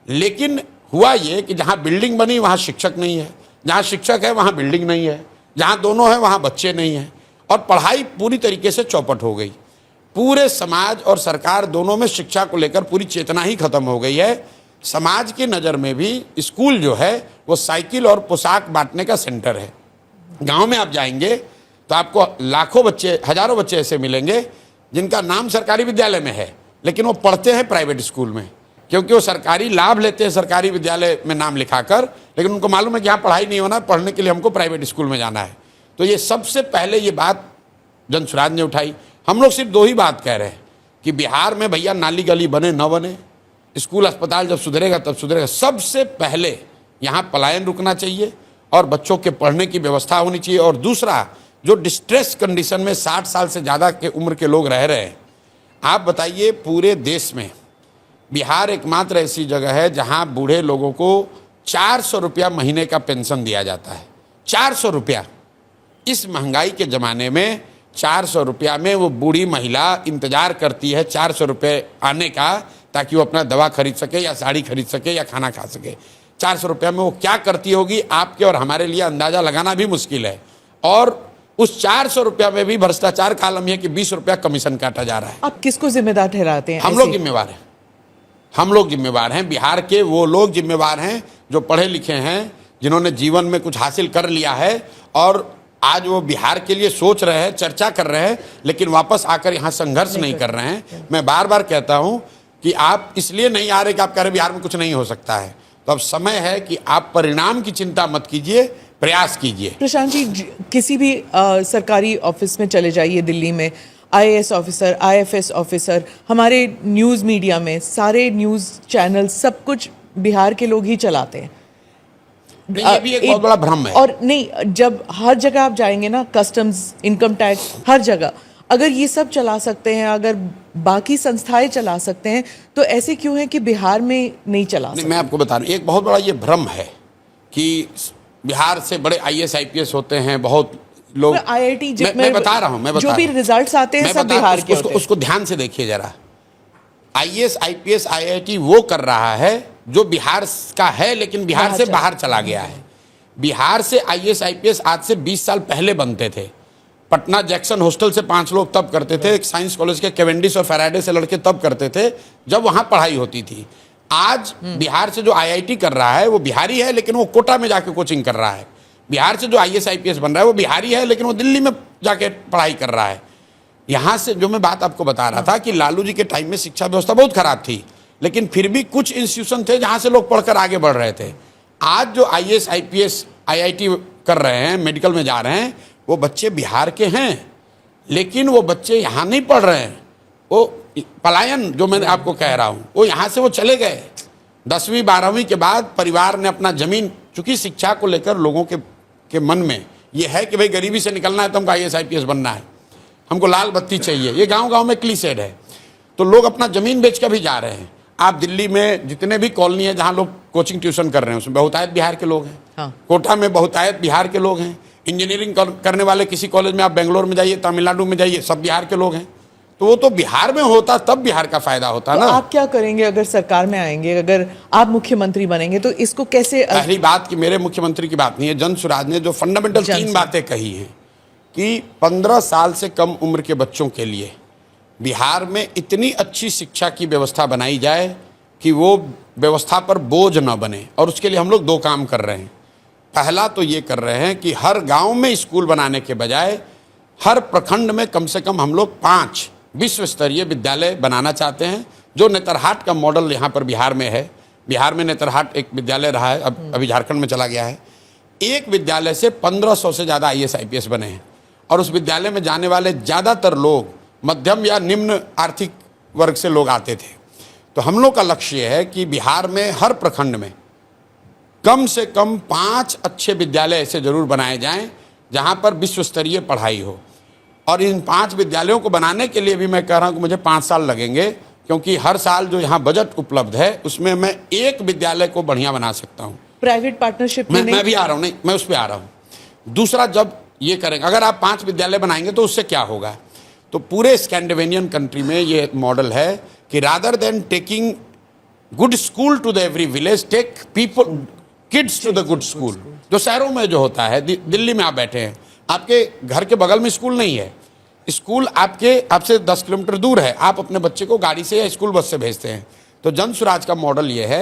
लेकिन हुआ ये कि जहाँ बिल्डिंग बनी वहाँ शिक्षक नहीं है, जहाँ शिक्षक है वहाँ बिल्डिंग नहीं है, जहाँ दोनों है वहाँ बच्चे नहीं हैं, और पढ़ाई पूरी तरीके से चौपट हो गई। पूरे समाज और सरकार दोनों में शिक्षा को लेकर पूरी चेतना ही खत्म हो गई है। समाज की नज़र में भी स्कूल जो है वो साइकिल और पोशाक बांटने का सेंटर है। गांव में आप जाएंगे तो आपको लाखों बच्चे, हजारों बच्चे ऐसे मिलेंगे जिनका नाम सरकारी विद्यालय में है लेकिन वो पढ़ते हैं प्राइवेट स्कूल में, क्योंकि वो सरकारी लाभ लेते हैं सरकारी विद्यालय में नाम लिखाकर, लेकिन उनको मालूम है कि यहाँ पढ़ाई नहीं होना, पढ़ने के लिए हमको प्राइवेट स्कूल में जाना है। तो ये सबसे पहले ये बात जनसुराज ने उठाई। हम लोग सिर्फ दो ही बात कह रहे हैं कि बिहार में भैया नाली गली बने न बने, स्कूल अस्पताल जब सुधरेगा तब सुधरेगा। सबसे पहले यहाँ पलायन रुकना चाहिए और बच्चों के पढ़ने की व्यवस्था होनी चाहिए। और दूसरा, जो डिस्ट्रेस कंडीशन में 60 साल से ज़्यादा के उम्र के लोग रह रहे हैं, आप बताइए पूरे देश में बिहार एकमात्र ऐसी जगह है जहाँ बूढ़े लोगों को 400 रुपया महीने का पेंशन दिया जाता है। 400 रुपया। इस महंगाई के ज़माने में 400 रुपया में वो बूढ़ी महिला इंतजार करती है 400 रुपये आने का, ताकि वो अपना दवा खरीद सके या साड़ी खरीद सके या खाना खा सके। 400 रुपया में वो क्या करती होगी, आपके और हमारे लिए अंदाज़ा लगाना भी मुश्किल है। और उस 400 रुपया में भी भ्रष्टाचार का आलम है कि 20 रुपया कमीशन काटा जा रहा है। आप किसको जिम्मेदार ठहराते हैं? हम लोग जिम्मेवार हैं। हम लोग जिम्मेवार हैं। बिहार के वो लोग जिम्मेवार हैं जो पढ़े लिखे हैं, जिन्होंने जीवन में कुछ हासिल कर लिया है और आज वो बिहार के लिए सोच रहे हैं, चर्चा कर रहे हैं, लेकिन वापस आकर यहाँ संघर्ष नहीं कर रहे हैं। मैं बार बार कहता हूँ कि आप इसलिए नहीं आ रहे कि आप कह रहे बिहार में कुछ नहीं हो सकता है। तो अब समय है कि आप परिणाम की चिंता मत कीजिए, प्रयास कीजिए। प्रशांत जी, किसी भी सरकारी ऑफिस में चले जाइए दिल्ली में, IAS ऑफिसर, IFS ऑफिसर, हमारे न्यूज़ मीडिया में सारे न्यूज़ चैनल सब कुछ बिहार के लोग ही चलाते हैं। ये भी एक बहुत बड़ा भ्रम है। और नहीं, जब हर जगह आप जाएंगे ना, कस्टम्स, इनकम टैक्स, हर जगह अगर ये सब चला सकते हैं, अगर बाकी संस्थाएं चला सकते हैं, तो ऐसे क्यों है कि बिहार में नहीं चला सकते? मैं आपको बता रहा हूँ, एक बहुत बड़ा ये भ्रम है कि बिहार से बड़े IAS IPS होते हैं बहुत लोग। IIT मैं बता रहा हूँ, जो भी रिजल्ट्स आते हैं सब बिहार के होते हैं। उसको ध्यान से देखिए जरा। IAS IPS IIT वो कर रहा है जो बिहार का है, लेकिन बिहार से बाहर चला गया है। बिहार से IAS IPS आज से 20 साल पहले बनते थे। पटना जैक्सन हॉस्टल से 5 लोग तब करते थे, साइंस कॉलेज के कैवेंडिश और फैराडे से लड़के तब करते थे जब वहाँ पढ़ाई होती थी। आज बिहार से जो IIT कर रहा है वो बिहारी है, लेकिन वो कोटा में जाके कोचिंग कर रहा है। बिहार से जो IAS IPS बन रहा है वो बिहारी है, लेकिन वो दिल्ली में जाके पढ़ाई कर रहा है। यहाँ से जो मैं बात आपको बता रहा था कि लालू जी के टाइम में शिक्षा व्यवस्था बहुत खराब थी, लेकिन फिर भी कुछ इंस्टीट्यूशन थे जहाँ से लोग पढ़कर आगे बढ़ रहे थे। आज जो IAS IPS IIT कर रहे हैं, मेडिकल में जा रहे हैं, वो बच्चे बिहार के हैं, लेकिन वो बच्चे यहाँ नहीं पढ़ रहे हैं। वो पलायन जो मैं आपको कह रहा हूँ, वो यहाँ से वो चले गए। 10वीं 12वीं के बाद परिवार ने अपना जमीन, चूंकि शिक्षा को लेकर लोगों के मन में ये है कि भाई गरीबी से निकलना है तो हमको IAS IPS बनना है, हमको लाल बत्ती चाहिए। ये गांव-गांव में क्लीसेड है। तो लोग अपना ज़मीन बेच कर भी जा रहे हैं। आप दिल्ली में जितने भी कॉलोनी है जहाँ लोग कोचिंग ट्यूशन कर रहे हैं, उसमें बहुतायत बिहार के लोग हैं। हाँ। कोटा में बहुतायत बिहार के लोग हैं। इंजीनियरिंग करने वाले किसी कॉलेज में आप बेंगलोर में जाइए, तमिलनाडु में जाइए, सब बिहार के लोग हैं। तो वो तो बिहार में होता तब बिहार का फायदा होता तो ना। आप क्या करेंगे अगर सरकार में आएंगे, अगर आप मुख्यमंत्री बनेंगे, तो इसको कैसे? पहली बात कि मेरे मुख्यमंत्री की बात नहीं है, जनसुराज ने जो फंडामेंटल 3 बातें कही हैं कि 15 साल से कम उम्र के बच्चों के लिए बिहार में इतनी अच्छी शिक्षा की व्यवस्था बनाई जाए कि वो व्यवस्था पर बोझ न बने। और उसके लिए हम लोग 2 काम कर रहे हैं। पहला तो ये कर रहे हैं कि हर गांव में स्कूल बनाने के बजाय हर प्रखंड में कम से कम हम लोग 5 विश्व स्तरीय विद्यालय बनाना चाहते हैं, जो नेतरहाट का मॉडल यहाँ पर बिहार में है। बिहार में नेतरहाट एक विद्यालय रहा है, अभी झारखंड में चला गया है। एक विद्यालय से 1500 से ज़्यादा IAS IPS बने हैं, और उस विद्यालय में जाने वाले ज़्यादातर लोग मध्यम या निम्न आर्थिक वर्ग से लोग आते थे। तो हम लोग का लक्ष्य है कि बिहार में हर प्रखंड में कम से कम 5 अच्छे विद्यालय ऐसे जरूर बनाए जाएं जहां पर विश्व स्तरीय पढ़ाई हो। और इन 5 विद्यालयों को बनाने के लिए भी मैं कह रहा हूं कि मुझे 5 साल लगेंगे, क्योंकि हर साल जो यहाँ बजट उपलब्ध है उसमें मैं एक विद्यालय को बढ़िया बना सकता हूँ। प्राइवेट पार्टनरशिप में मैं भी आ रहा हूँ, नहीं मैं उस पर आ रहा हूँ। दूसरा, जब ये करेंगे, अगर आप 5 विद्यालय बनाएंगे तो उससे क्या होगा, तो पूरे स्कैंडिनेवियन कंट्री में ये मॉडल है कि rather than taking good school to the every village, take people kids to the good school. जो शहरों में जो होता है, दिल्ली में आप बैठे हैं, आपके घर के बगल में स्कूल नहीं है, स्कूल आपसे 10 किलोमीटर दूर है, आप अपने बच्चे को गाड़ी से या स्कूल बस से भेजते हैं। तो जनसुराज का मॉडल ये है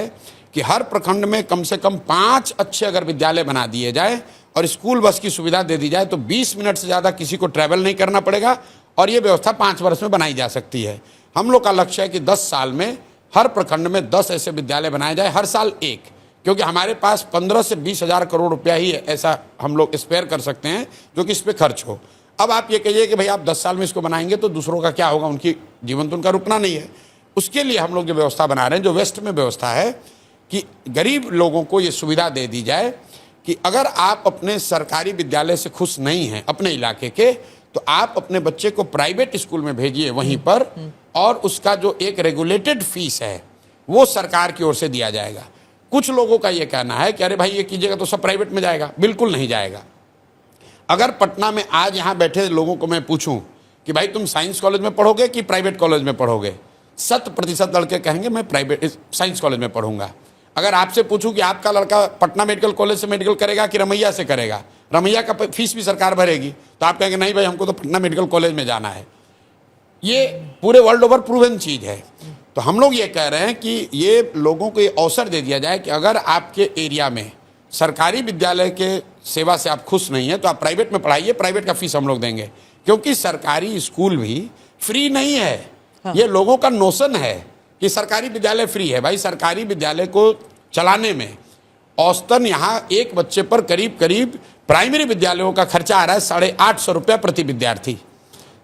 कि हर प्रखंड में कम से कम 5 अच्छे अगर विद्यालय बना दिए जाए और स्कूल बस की सुविधा दे दी जाए तो 20 मिनट से ज़्यादा किसी को ट्रैवल नहीं करना पड़ेगा, और ये व्यवस्था 5 वर्ष में बनाई जा सकती है। हम लोग का लक्ष्य है कि 10 साल में हर प्रखंड में 10 ऐसे विद्यालय बनाए जाए, हर साल एक, क्योंकि हमारे पास 15 से 20 हजार करोड़ रुपया ही ऐसा हम लोग स्पेयर कर सकते हैं जो कि इस पर खर्च हो। अब आप ये कहिए कि भाई आप 10 साल में इसको बनाएंगे तो दूसरों का क्या होगा, उनकी जीवन तो उनका रुकना नहीं है। उसके लिए हम लोग जो व्यवस्था बना रहे हैं, जो वेस्ट में व्यवस्था है कि गरीब लोगों को ये सुविधा दे दी जाए कि अगर आप अपने सरकारी विद्यालय से खुश नहीं हैं अपने इलाके के, तो आप अपने बच्चे को प्राइवेट स्कूल में भेजिए वहीं पर, और उसका जो एक रेगुलेटेड फीस है वो सरकार की ओर से दिया जाएगा। कुछ लोगों का ये कहना है कि अरे भाई ये कीजिएगा तो सब प्राइवेट में जाएगा। बिल्कुल नहीं जाएगा। अगर पटना में आज यहाँ बैठे लोगों को मैं पूछूं कि भाई तुम साइंस कॉलेज में पढ़ोगे कि प्राइवेट कॉलेज में पढ़ोगे, 100% लड़के कहेंगे मैं प्राइवेट साइंस कॉलेज में पढ़ूंगा। अगर आपसे पूछूं कि आपका लड़का पटना मेडिकल कॉलेज से मेडिकल करेगा कि रमैया से करेगा, रमैया का फीस भी सरकार भरेगी, तो आप कहेंगे नहीं भाई हमको तो पटना मेडिकल कॉलेज में जाना है। ये पूरे वर्ल्ड ओवर प्रूवन चीज़ है। तो हम लोग ये कह रहे हैं कि ये लोगों को ये अवसर दे दिया जाए कि अगर आपके एरिया में सरकारी विद्यालय के सेवा से आप खुश नहीं हैं तो आप प्राइवेट में पढ़ाइए, प्राइवेट का फीस हम लोग देंगे। क्योंकि सरकारी स्कूल भी फ्री नहीं है। हाँ। ये लोगों का नोशन है कि सरकारी विद्यालय फ्री है। भाई सरकारी विद्यालय को चलाने में औसतन यहाँ एक बच्चे पर करीब करीब प्राइमरी विद्यालयों का खर्चा आ रहा है 850 रुपया प्रति विद्यार्थी।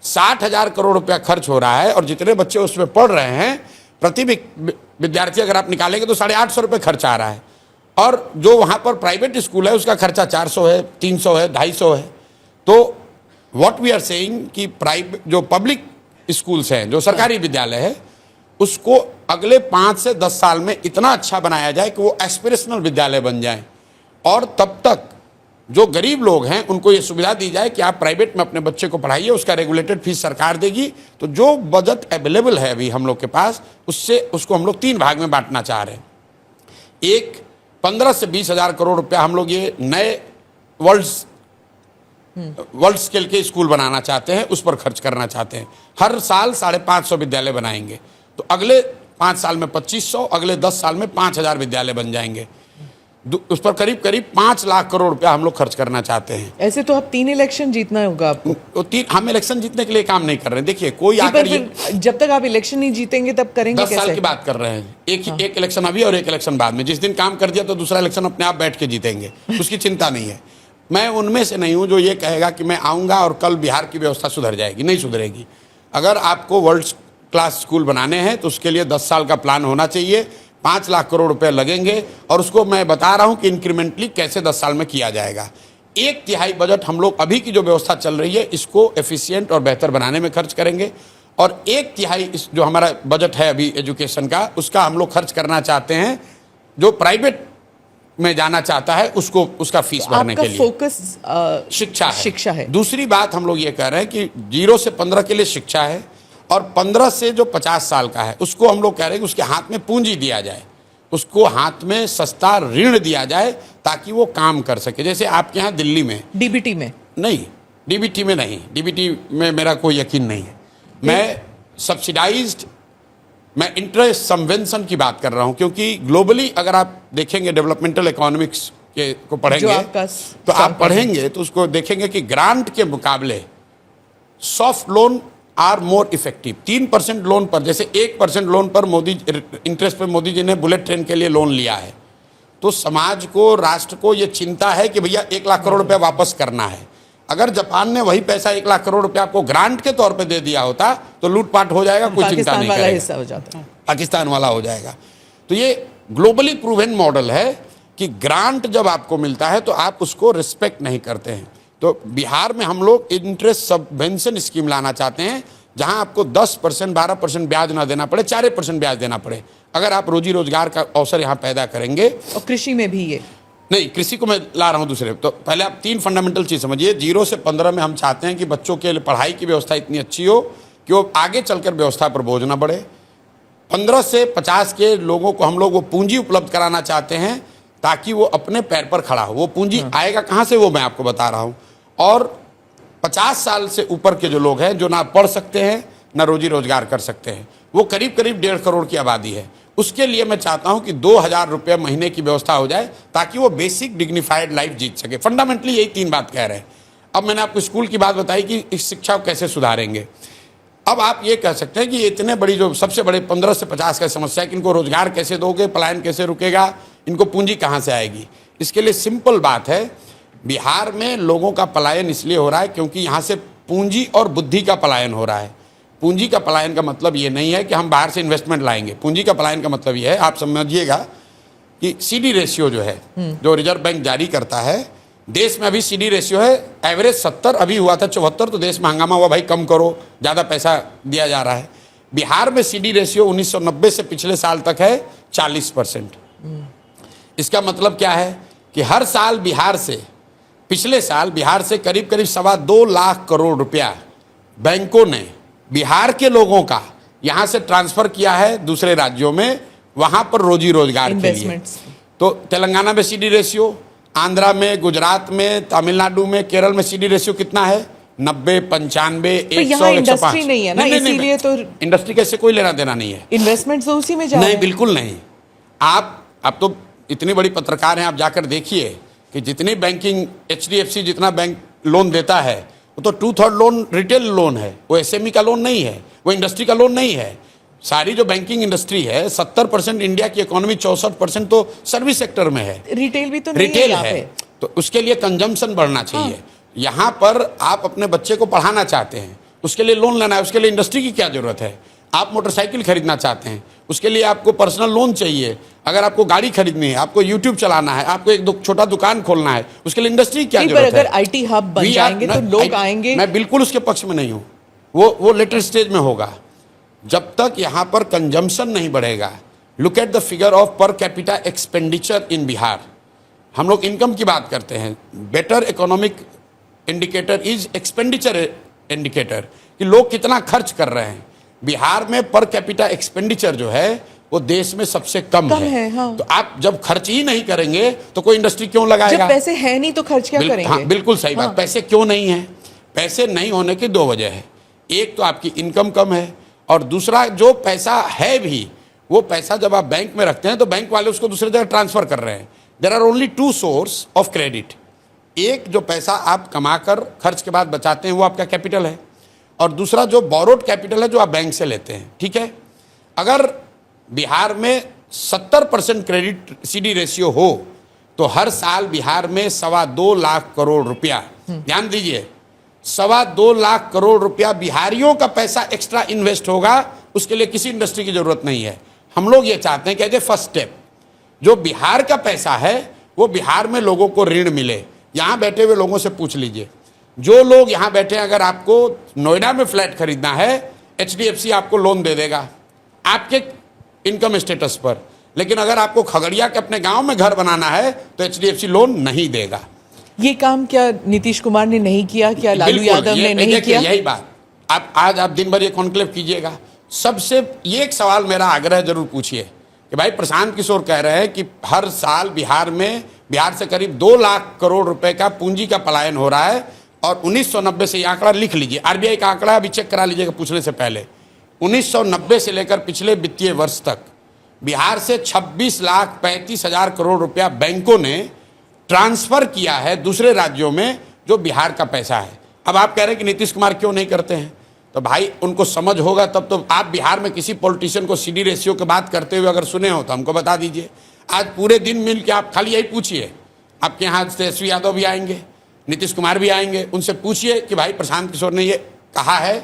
60,000 करोड़ रुपया खर्च हो रहा है, और जितने बच्चे उसमें पढ़ रहे हैं प्रति विद्यार्थी अगर आप निकालेंगे तो 850 रुपये खर्चा आ रहा है। और जो वहाँ पर प्राइवेट स्कूल है उसका खर्चा 400 है, 300 है, 250 है। तो व्हाट वी आर सेइंग कि प्राइवेट जो पब्लिक स्कूल्स हैं, जो सरकारी विद्यालय है, उसको अगले 5 से 10 साल में इतना अच्छा बनाया जाए कि वो एस्पिरेशनल विद्यालय बन जाएं। और तब तक जो गरीब लोग हैं उनको ये सुविधा दी जाए कि आप प्राइवेट में अपने बच्चे को पढ़ाइए, उसका रेगुलेटेड फीस सरकार देगी। तो जो बजट अवेलेबल है अभी हम लोग के पास, उससे उसको हम लोग 3 भाग में बांटना चाह रहे हैं। एक 15 से 20 हजार करोड़ रुपया हम लोग ये नए वर्ल्ड स्केल के स्कूल बनाना चाहते हैं, उस पर खर्च करना चाहते हैं। हर साल 550 विद्यालय बनाएंगे, तो अगले 5 साल में 2500, अगले 10 साल में 5000 विद्यालय बन जाएंगे। उस पर करीब करीब 5 लाख करोड़ रुपया हम लोग खर्च करना चाहते हैं। ऐसे तो आप 3 इलेक्शन जीतना होगा आपको। हम इलेक्शन जीतने के लिए काम नहीं कर रहे हैं। देखिए कोई आकर जब तक आप इलेक्शन नहीं जीतेंगे तब करेंगे 10 साल की बात कर रहे हैं। एक इलेक्शन अभी और एक इलेक्शन बाद में। जिस दिन काम कर दिया तो दूसरा इलेक्शन अपने आप बैठ के जीतेंगे, उसकी चिंता नहीं है। मैं उनमें से नहीं हूं जो ये कहेगा कि मैं आऊंगा और कल बिहार की व्यवस्था सुधर जाएगी। नहीं सुधरेगी। अगर आपको वर्ल्ड क्लास स्कूल बनाने हैं तो उसके लिए 10 साल का प्लान होना चाहिए। 5 लाख करोड़ रुपए लगेंगे, और उसको मैं बता रहा हूं कि इंक्रीमेंटली कैसे 10 साल में किया जाएगा। 1/3 बजट हम लोग अभी की जो व्यवस्था चल रही है इसको एफिशिएंट और बेहतर बनाने में खर्च करेंगे, और 1/3 इस जो हमारा बजट है अभी एजुकेशन का, उसका हम लोग खर्च करना चाहते हैं जो प्राइवेट में जाना चाहता है उसको उसका फीस भरने के लिए। फोकस शिक्षा है। दूसरी बात हम लोग ये कह रहे हैं कि 0 से 15 के लिए शिक्षा है, और 15 से जो 50 साल का है उसको हम लोग कह रहे हैं कि उसके हाथ में पूंजी दिया जाए, उसको हाथ में सस्ता ऋण दिया जाए ताकि वो काम कर सके। जैसे आपके यहाँ दिल्ली में डीबीटी में नहीं, डीबीटी में नहीं, डीबीटी में मेरा कोई यकीन नहीं है। मैं सब्सिडाइज्ड, मैं इंटरेस्ट सबवेंशन की बात कर रहा हूं, क्योंकि ग्लोबली अगर आप देखेंगे डेवलपमेंटल इकोनॉमिक्स के को पढ़ेंगे तो आप पढ़ेंगे तो उसको देखेंगे कि ग्रांट के मुकाबले soft loan are more effective. 3% loan पर, जैसे 1% लोन पर इंटरेस्ट पर मोदी जी ने बुलेट ट्रेन के लिए लोन लिया है, तो समाज को, राष्ट्र को ये चिंता है कि भैया 1 लाख करोड़ रुपया वापस करना है। अगर जापान ने वही पैसा 1 लाख करोड़ रुपया आपको ग्रांट के तौर पे दे दिया होता तो लूटपाट हो जाएगा, कोई चिंता नहीं करेगा, पाकिस्तान वाला हो जाएगा। तो ये ग्लोबली प्रूवन मॉडल है कि ग्रांट जब आपको मिलता है तो आप उसको रिस्पेक्ट नहीं करते हैं। तो बिहार में हम लोग इंटरेस्ट सबवेंशन स्कीम लाना चाहते हैं, जहां आपको 10%, 12% ब्याज ना देना पड़े, 4% ब्याज देना पड़े। अगर आप रोजी रोजगार का अवसर यहाँ पैदा करेंगे। और कृषि में भी ये नहीं, कृषि को मैं ला रहा हूं दूसरे। तो पहले आप 3 फंडामेंटल चीज समझिए। 0 से 15 में हम चाहते हैं कि बच्चों के लिए पढ़ाई की व्यवस्था इतनी अच्छी हो कि वो आगे चलकर व्यवस्था पर बोझ ना बढ़े। 15 से 50 के लोगों को हम लोग वो पूंजी उपलब्ध कराना चाहते हैं ताकि वो अपने पैर पर खड़ा हो। वो पूंजी आएगा कहाँ से वो मैं आपको बता रहा हूँ। और 50 साल से ऊपर के जो लोग हैं, जो ना पढ़ सकते हैं ना रोजी रोजगार कर सकते हैं, वो करीब करीब 1.5 करोड़ की आबादी है। उसके लिए मैं चाहता हूं कि 2000 रुपये महीने की व्यवस्था हो जाए ताकि वो बेसिक डिग्निफाइड लाइफ जीत सके। फंडामेंटली यही 3 बात कह रहे हैं। अब मैंने आपको स्कूल की बात बताई कि इस शिक्षा को कैसे सुधारेंगे। अब आप ये कह सकते हैं कि इतने बड़ी जो सबसे बड़े 15 से 50 का समस्या है कि इनको रोजगार कैसे दोगे, पलायन कैसे रुकेगा, इनको पूंजी कहाँ से आएगी? इसके लिए सिंपल बात है, बिहार में लोगों का पलायन इसलिए हो रहा है क्योंकि यहाँ से पूंजी और बुद्धि का पलायन हो रहा है। पूंजी का पलायन का मतलब ये नहीं है कि हम बाहर से इन्वेस्टमेंट लाएंगे। पूंजी का पलायन का मतलब ये है, आप समझिएगा कि सीडी रेशियो जो है, जो रिजर्व बैंक जारी करता है, देश में अभी सीडी रेशियो है एवरेज 70, अभी हुआ था 74, तो देश में हंगामा हुआ, भाई कम करो, ज़्यादा पैसा दिया जा रहा है। बिहार में सीडी रेशियो 1990 से पिछले साल तक है 40%। इसका मतलब क्या है कि हर साल बिहार से, पिछले साल बिहार से करीब करीब 2.25 लाख करोड़ रुपया बैंकों ने बिहार के लोगों का यहाँ से ट्रांसफर किया है दूसरे राज्यों में, वहाँ पर रोजी रोजगार के लिए। तो तेलंगाना में सीडी रेशियो, आंध्रा में, गुजरात में, तमिलनाडु में, केरल में सीडी रेशियो कितना है? 90, 95, 100, 105। नहीं है ना, इसीलिए तो इंडस्ट्री का इससे कोई लेना देना नहीं है। इन्वेस्टमेंट तो उसी में जा रहा है। नहीं, बिल्कुल नहीं। आप तो इतनी बड़ी पत्रकार हैं, आप जाकर देखिए कि जितनी बैंकिंग, HDFC जितना बैंक लोन देता है, वो तो 2/3 लोन रिटेल लोन है, वो SME का लोन नहीं है, वो इंडस्ट्री का लोन नहीं है। सारी जो बैंकिंग इंडस्ट्री है, 70% इंडिया की इकोनॉमी, 64% तो सर्विस सेक्टर में है। रिटेल भी तो नहीं रिटेल है, तो उसके लिए कंजम्पशन बढ़ना चाहिए। यहाँ पर आप अपने बच्चे को पढ़ाना चाहते हैं, उसके लिए लोन लेना है, उसके लिए इंडस्ट्री की क्या जरूरत है? आप मोटरसाइकिल खरीदना चाहते हैं, उसके लिए आपको पर्सनल लोन चाहिए। अगर आपको गाड़ी खरीदनी है, आपको यूट्यूब चलाना है, आपको एक छोटा दुकान खोलना है, उसके लिए इंडस्ट्री की क्या जरूरत है? अगर IT हब बन जाएंगे तो लोग आएंगे। मैं बिल्कुल उसके पक्ष में नहीं हूँ, वो लेटर स्टेज में होगा। जब तक यहाँ पर कंजम्पशन नहीं बढ़ेगा, look at the figure of per capita expenditure in Bihar. हम लोग इनकम की बात करते हैं, better economic indicator is expenditure indicator, कि लोग कितना खर्च कर रहे हैं। बिहार में पर कैपिटा एक्सपेंडिचर जो है वो देश में सबसे कम है। हाँ। तो आप जब खर्च ही नहीं करेंगे तो कोई इंडस्ट्री क्यों लगाएगा? जब पैसे हैं नहीं तो खर्च क्या करेंगे? हाँ, बिल्कुल सही बात। पैसे क्यों नहीं है? पैसे नहीं होने की 2 वजह है। एक तो आपकी इनकम कम है, और दूसरा जो पैसा है भी, वो पैसा जब आप बैंक में रखते हैं तो बैंक वाले उसको दूसरी जगह ट्रांसफर कर रहे हैं। There are only 2 source of credit. एक जो पैसा आप कमाकर खर्च के बाद बचाते हैं वो आपका कैपिटल है, और दूसरा जो बोरोड कैपिटल है जो आप बैंक से लेते हैं। ठीक है, अगर बिहार में 70% क्रेडिट सीडी रेशियो हो तो हर साल बिहार में 2.25 लाख करोड़ रुपया, ध्यान दीजिए, 2.25 लाख करोड़ रुपया बिहारियों का पैसा एक्स्ट्रा इन्वेस्ट होगा। उसके लिए किसी इंडस्ट्री की जरूरत नहीं है। हम लोग ये चाहते हैं कि एज ए फर्स्ट स्टेप जो बिहार का पैसा है वो बिहार में लोगों को ऋण मिले। यहाँ बैठे हुए लोगों से पूछ लीजिए, जो लोग यहाँ बैठे हैं, अगर आपको नोएडा में फ्लैट खरीदना है, HDFC आपको लोन दे देगा आपके इनकम स्टेटस पर, लेकिन अगर आपको खगड़िया के अपने गांव में घर बनाना है तो HDFC लोन नहीं देगा। ये काम क्या नीतीश कुमार ने नहीं किया? क्या लालू यादव ने नहीं किया? यही बात आप दिन भर ये कॉन्क्लेव कीजिएगा। सबसे ये एक सवाल मेरा आग्रह जरूर पूछिए कि भाई, प्रशांत किशोर कह रहे हैं कि हर साल बिहार से करीब 2 लाख करोड़ रुपए का पूंजी का पलायन हो रहा है, और 1990 से ये आंकड़ा लिख लीजिए, RBI का आंकड़ा अभी चेक करा लीजिएगा पूछने से पहले। 1990 से लेकर पिछले वित्तीय वर्ष तक बिहार से 26,35,000 करोड़ रुपया बैंकों ने ट्रांसफर किया है दूसरे राज्यों में, जो बिहार का पैसा है। अब आप कह रहे हैं कि नीतीश कुमार क्यों नहीं करते हैं? तो भाई उनको समझ होगा तब तो। आप बिहार में किसी पॉलिटिशियन को सीडी रेशियो की बात करते हुए अगर सुने हो तो हमको बता दीजिए। आज पूरे दिन मिल के आप खाली यही पूछिए, आपके यहाँ तेजस्वी यादव भी आएंगे, नीतीश कुमार भी आएंगे, उनसे पूछिए कि भाई प्रशांत किशोर ने ये कहा है,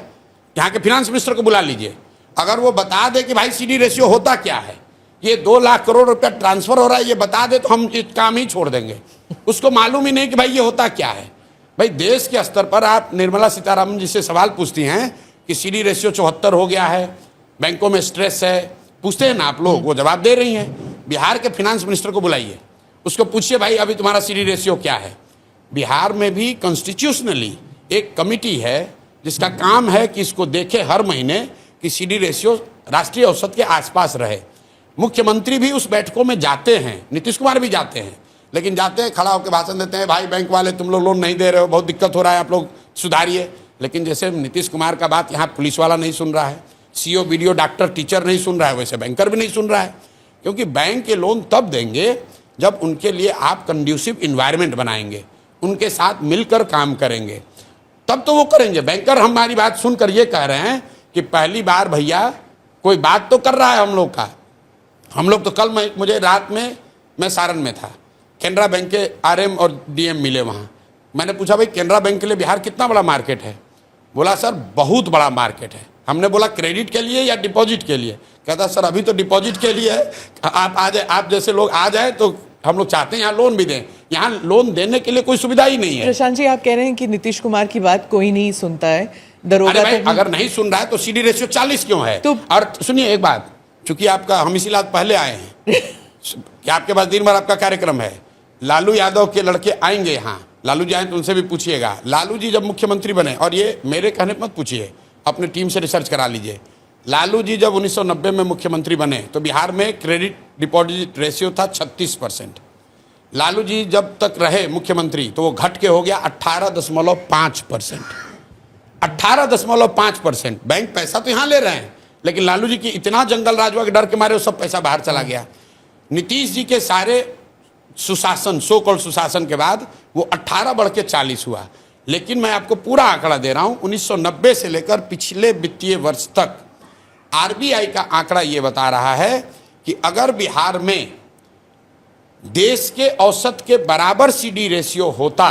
यहाँ के फिनांस मिनिस्टर को बुला लीजिए। अगर वो बता दे कि भाई सीडी रेशियो होता क्या है, ये 2 लाख करोड़ रुपया ट्रांसफर हो रहा है, ये बता दे तो हम ये काम ही छोड़ देंगे। उसको मालूम ही नहीं कि भाई ये होता क्या है। भाई देश के स्तर पर आप निर्मला सीतारामन जी से सवाल पूछती हैं कि सीडी रेशियो 74 हो गया है, बैंकों में स्ट्रेस है, पूछते हैं ना आप लोग, वो जवाब दे रही हैं। बिहार के फिनांस मिनिस्टर को बुलाइए, उसको पूछिए भाई अभी तुम्हारा सीडी रेशियो क्या है। बिहार में भी कॉन्स्टिट्यूशनली एक कमिटी है जिसका काम है कि इसको देखे हर महीने कि सीडी रेशियो राष्ट्रीय औसत के आसपास रहे। मुख्यमंत्री भी उस बैठकों में जाते हैं, नीतीश कुमार भी जाते हैं, लेकिन जाते हैं खड़ा होकर भाषण देते हैं, भाई बैंक वाले तुम लोग लोन नहीं दे रहे हो, बहुत दिक्कत हो रहा है, आप लोग सुधारिए। लेकिन जैसे नीतीश कुमार का बात यहाँ पुलिस वाला नहीं सुन रहा है, CO, BDO, डॉक्टर, टीचर नहीं सुन रहा है, वैसे बैंकर भी नहीं सुन रहा है। क्योंकि बैंक के लोन तब देंगे जब उनके लिए आप कंड्यूसिव इन्वायरमेंट बनाएंगे, उनके साथ मिलकर काम करेंगे, तब तो वो करेंगे। बैंकर हमारी बात सुनकर ये कह रहे हैं कि पहली बार भैया कोई बात तो कर रहा है हम लोग का। हम लोग तो कल मुझे रात में मैं सारण में था, कैनरा बैंक के आरएम और डीएम मिले वहाँ। मैंने पूछा भाई कैनरा बैंक के लिए बिहार कितना बड़ा मार्केट है? बोला सर बहुत बड़ा मार्केट है। हमने बोला क्रेडिट के लिए या डिपॉजिट के लिए? कहता सर अभी तो डिपॉजिट के लिए है, आप आ जाए, आप जैसे लोग आ जाए तो हम लोग चाहते हैं यहाँ लोन भी दें। यहाँ लोन देने के लिए कोई सुविधा ही नहीं है। प्रशांत जी, आप कह रहे हैं कि नीतीश कुमार की बात कोई नहीं सुनता है। अरे दरोगा भाई तो अगर नहीं सुन रहा है तो सीडी रेशियो 40 क्यों है? तो और सुनिए एक बात, चूंकि आपका हम इसी लात पहले आए हैं कि आपके पास दिन भर आपका कार्यक्रम है, लालू यादव के लड़के आएंगे यहाँ, लालू जी आए तो उनसे भी पूछिएगा। लालू जी जब मुख्यमंत्री बने, और ये मेरे कहने पर मत पूछिए, अपने टीम से रिसर्च करा लीजिए, लालू जी जब 1990 में मुख्यमंत्री बने तो बिहार में क्रेडिट डिपॉजिट रेशियो था 36%। लालू जी जब तक रहे मुख्यमंत्री तो वो घट के हो गया 18.5%। 18.5%। बैंक पैसा तो यहाँ ले रहे हैं, लेकिन लालू जी की इतना जंगल राज हुआ कि डर के मारे वो सब पैसा बाहर चला गया। नीतीश जी के सारे सुशासन, सो कॉल्ड सुशासन के बाद वो 18 बढ़ के 40 हुआ। लेकिन मैं आपको पूरा आंकड़ा दे रहा हूं, 1990 से लेकर पिछले वित्तीय वर्ष तक आरबीआई का आंकड़ा ये बता रहा है कि अगर बिहार में देश के औसत के बराबर सीडी रेशियो होता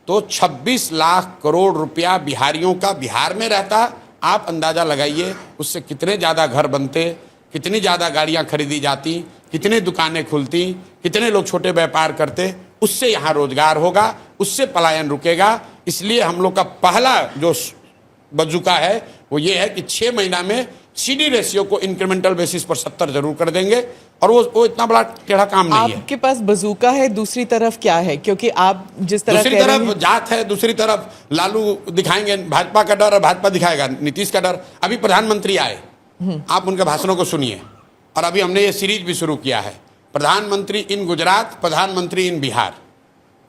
तो 26 लाख करोड़ रुपया बिहारियों का बिहार में रहता। आप अंदाजा लगाइए उससे कितने ज़्यादा घर बनते, कितनी ज़्यादा गाड़ियां खरीदी जाती, कितने दुकानें खुलती, कितने लोग छोटे व्यापार करते। उससे यहाँ रोजगार होगा, उससे पलायन रुकेगा। इसलिए हम लोग का पहला जो बजुका है वो ये है कि 6 महीना में सीडी रेशियो को इंक्रीमेंटल बेसिस पर 70 जरूर कर देंगे। और वो इतना बड़ा टेढ़ा काम नहीं है। आपके पास बजूका है, दूसरी तरफ क्या है? क्योंकि आप जिस तरह दूसरी तरफ जात है, दूसरी तरफ लालू दिखाएंगे भाजपा का डर और भाजपा दिखाएगा नीतीश का डर। अभी प्रधानमंत्री आए, आप उनके भाषणों को सुनिए। और अभी हमने ये सीरीज भी शुरू किया है, प्रधानमंत्री इन गुजरात, प्रधानमंत्री इन बिहार।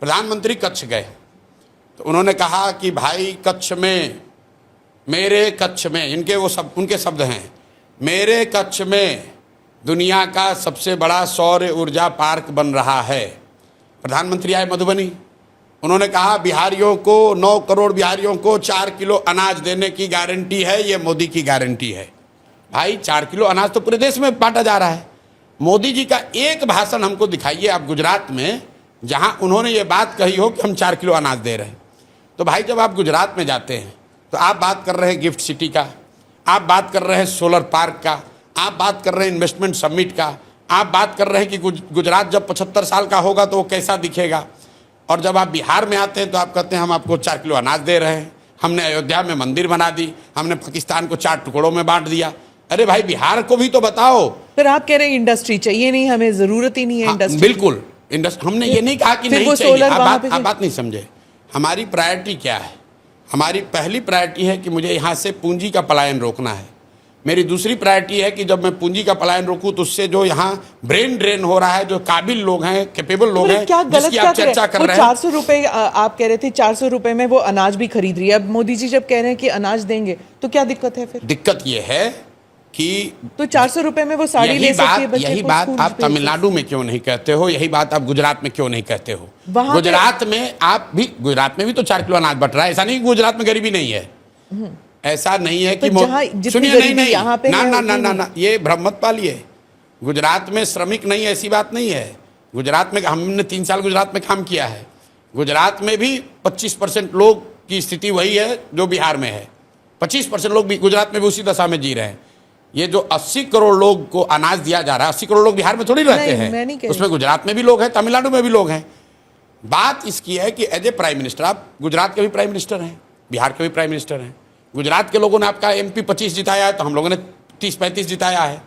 प्रधानमंत्री कच्छ गए तो उन्होंने कहा कि भाई कच्छ में, मेरे कच्छ में, इनके वो सब उनके शब्द हैं, मेरे कच्छ में दुनिया का सबसे बड़ा सौर ऊर्जा पार्क बन रहा है। प्रधानमंत्री आए मधुबनी, उन्होंने कहा बिहारियों को, 9 करोड़ बिहारियों को 4 किलो अनाज देने की गारंटी है, ये मोदी की गारंटी है। भाई 4 किलो अनाज तो पूरे देश में बांटा जा रहा है। मोदी जी का एक भाषण हमको दिखाइए आप गुजरात में जहां उन्होंने ये बात कही हो कि हम 4 किलो अनाज दे रहे हैं। तो भाई जब आप गुजरात में जाते हैं तो आप बात कर रहे हैं गिफ्ट सिटी का, आप बात कर रहे हैं सोलर पार्क का, आप बात कर रहे हैं इन्वेस्टमेंट समिट का, आप बात कर रहे हैं कि गुजरात जब 75 साल का होगा तो वो कैसा दिखेगा। और जब आप बिहार में आते हैं तो आप कहते हैं हम आपको 4 किलो अनाज दे रहे हैं, हमने अयोध्या में मंदिर बना दी, हमने पाकिस्तान को 4 टुकड़ों में बांट दिया। अरे भाई बिहार को भी तो बताओ। फिर आप कह रहे हैं इंडस्ट्री चाहिए नहीं, हमें जरूरत ही नहीं है इंडस्ट्री। बिल्कुल इंडस्ट्री, हमने ये नहीं कहा कि नहीं चाहिए। आप बात नहीं समझे। हमारी प्रायोरिटी क्या है? हमारी पहली प्रायोरिटी है कि मुझे यहाँ से पूंजी का पलायन रोकना है। मेरी दूसरी प्रायोरिटी है कि जब मैं पूंजी का पलायन रोकूं तो उससे जो यहाँ ब्रेन ड्रेन हो रहा है, जो काबिल लोग हैं, कैपेबल लोग हैं, जिसकी आप चर्चा कर रहे हैं। 400 रुपए आप कह रहे थे, 400 रुपए में वो अनाज भी खरीद रही है। अब मोदी जी जब कह रहे हैं कि अनाज देंगे तो क्या दिक्कत है? फिर दिक्कत ये है कि तो 400 रुपए में वो साड़ी ले सकती है। यही बात आप तमिलनाडु में क्यों नहीं कहते हो? यही बात आप गुजरात में क्यों नहीं कहते हो? गुजरात में आप भी, गुजरात में भी तो 4 किलो अनाज बट रहा है। ऐसा नहीं गुजरात में गरीबी नहीं है, ऐसा नहीं है कि सुनिए, नहीं यहाँ पे ना, ये भ्रम मत पालिए। गुजरात में श्रमिक नहीं, ऐसी बात नहीं है। गुजरात में हमने 3 साल गुजरात में काम किया है। गुजरात में भी 25% लोग की स्थिति वही है जो बिहार में है। 25% लोग भी गुजरात में भी उसी दशा में जी रहे हैं। ये जो 80 करोड़ लोग को अनाज दिया जा रहा है, 80 करोड़ लोग बिहार में थोड़ी रहते हैं, उसमें गुजरात में भी लोग हैं, तमिलनाडु में भी लोग हैं। बात इसकी है कि एज ए प्राइम मिनिस्टर, आप गुजरात के भी प्राइम मिनिस्टर हैं, बिहार के भी प्राइम मिनिस्टर हैं। गुजरात के लोगों ने आपका MP 25 जिताया है, तो हम लोगों ने 30-35 जिताया है।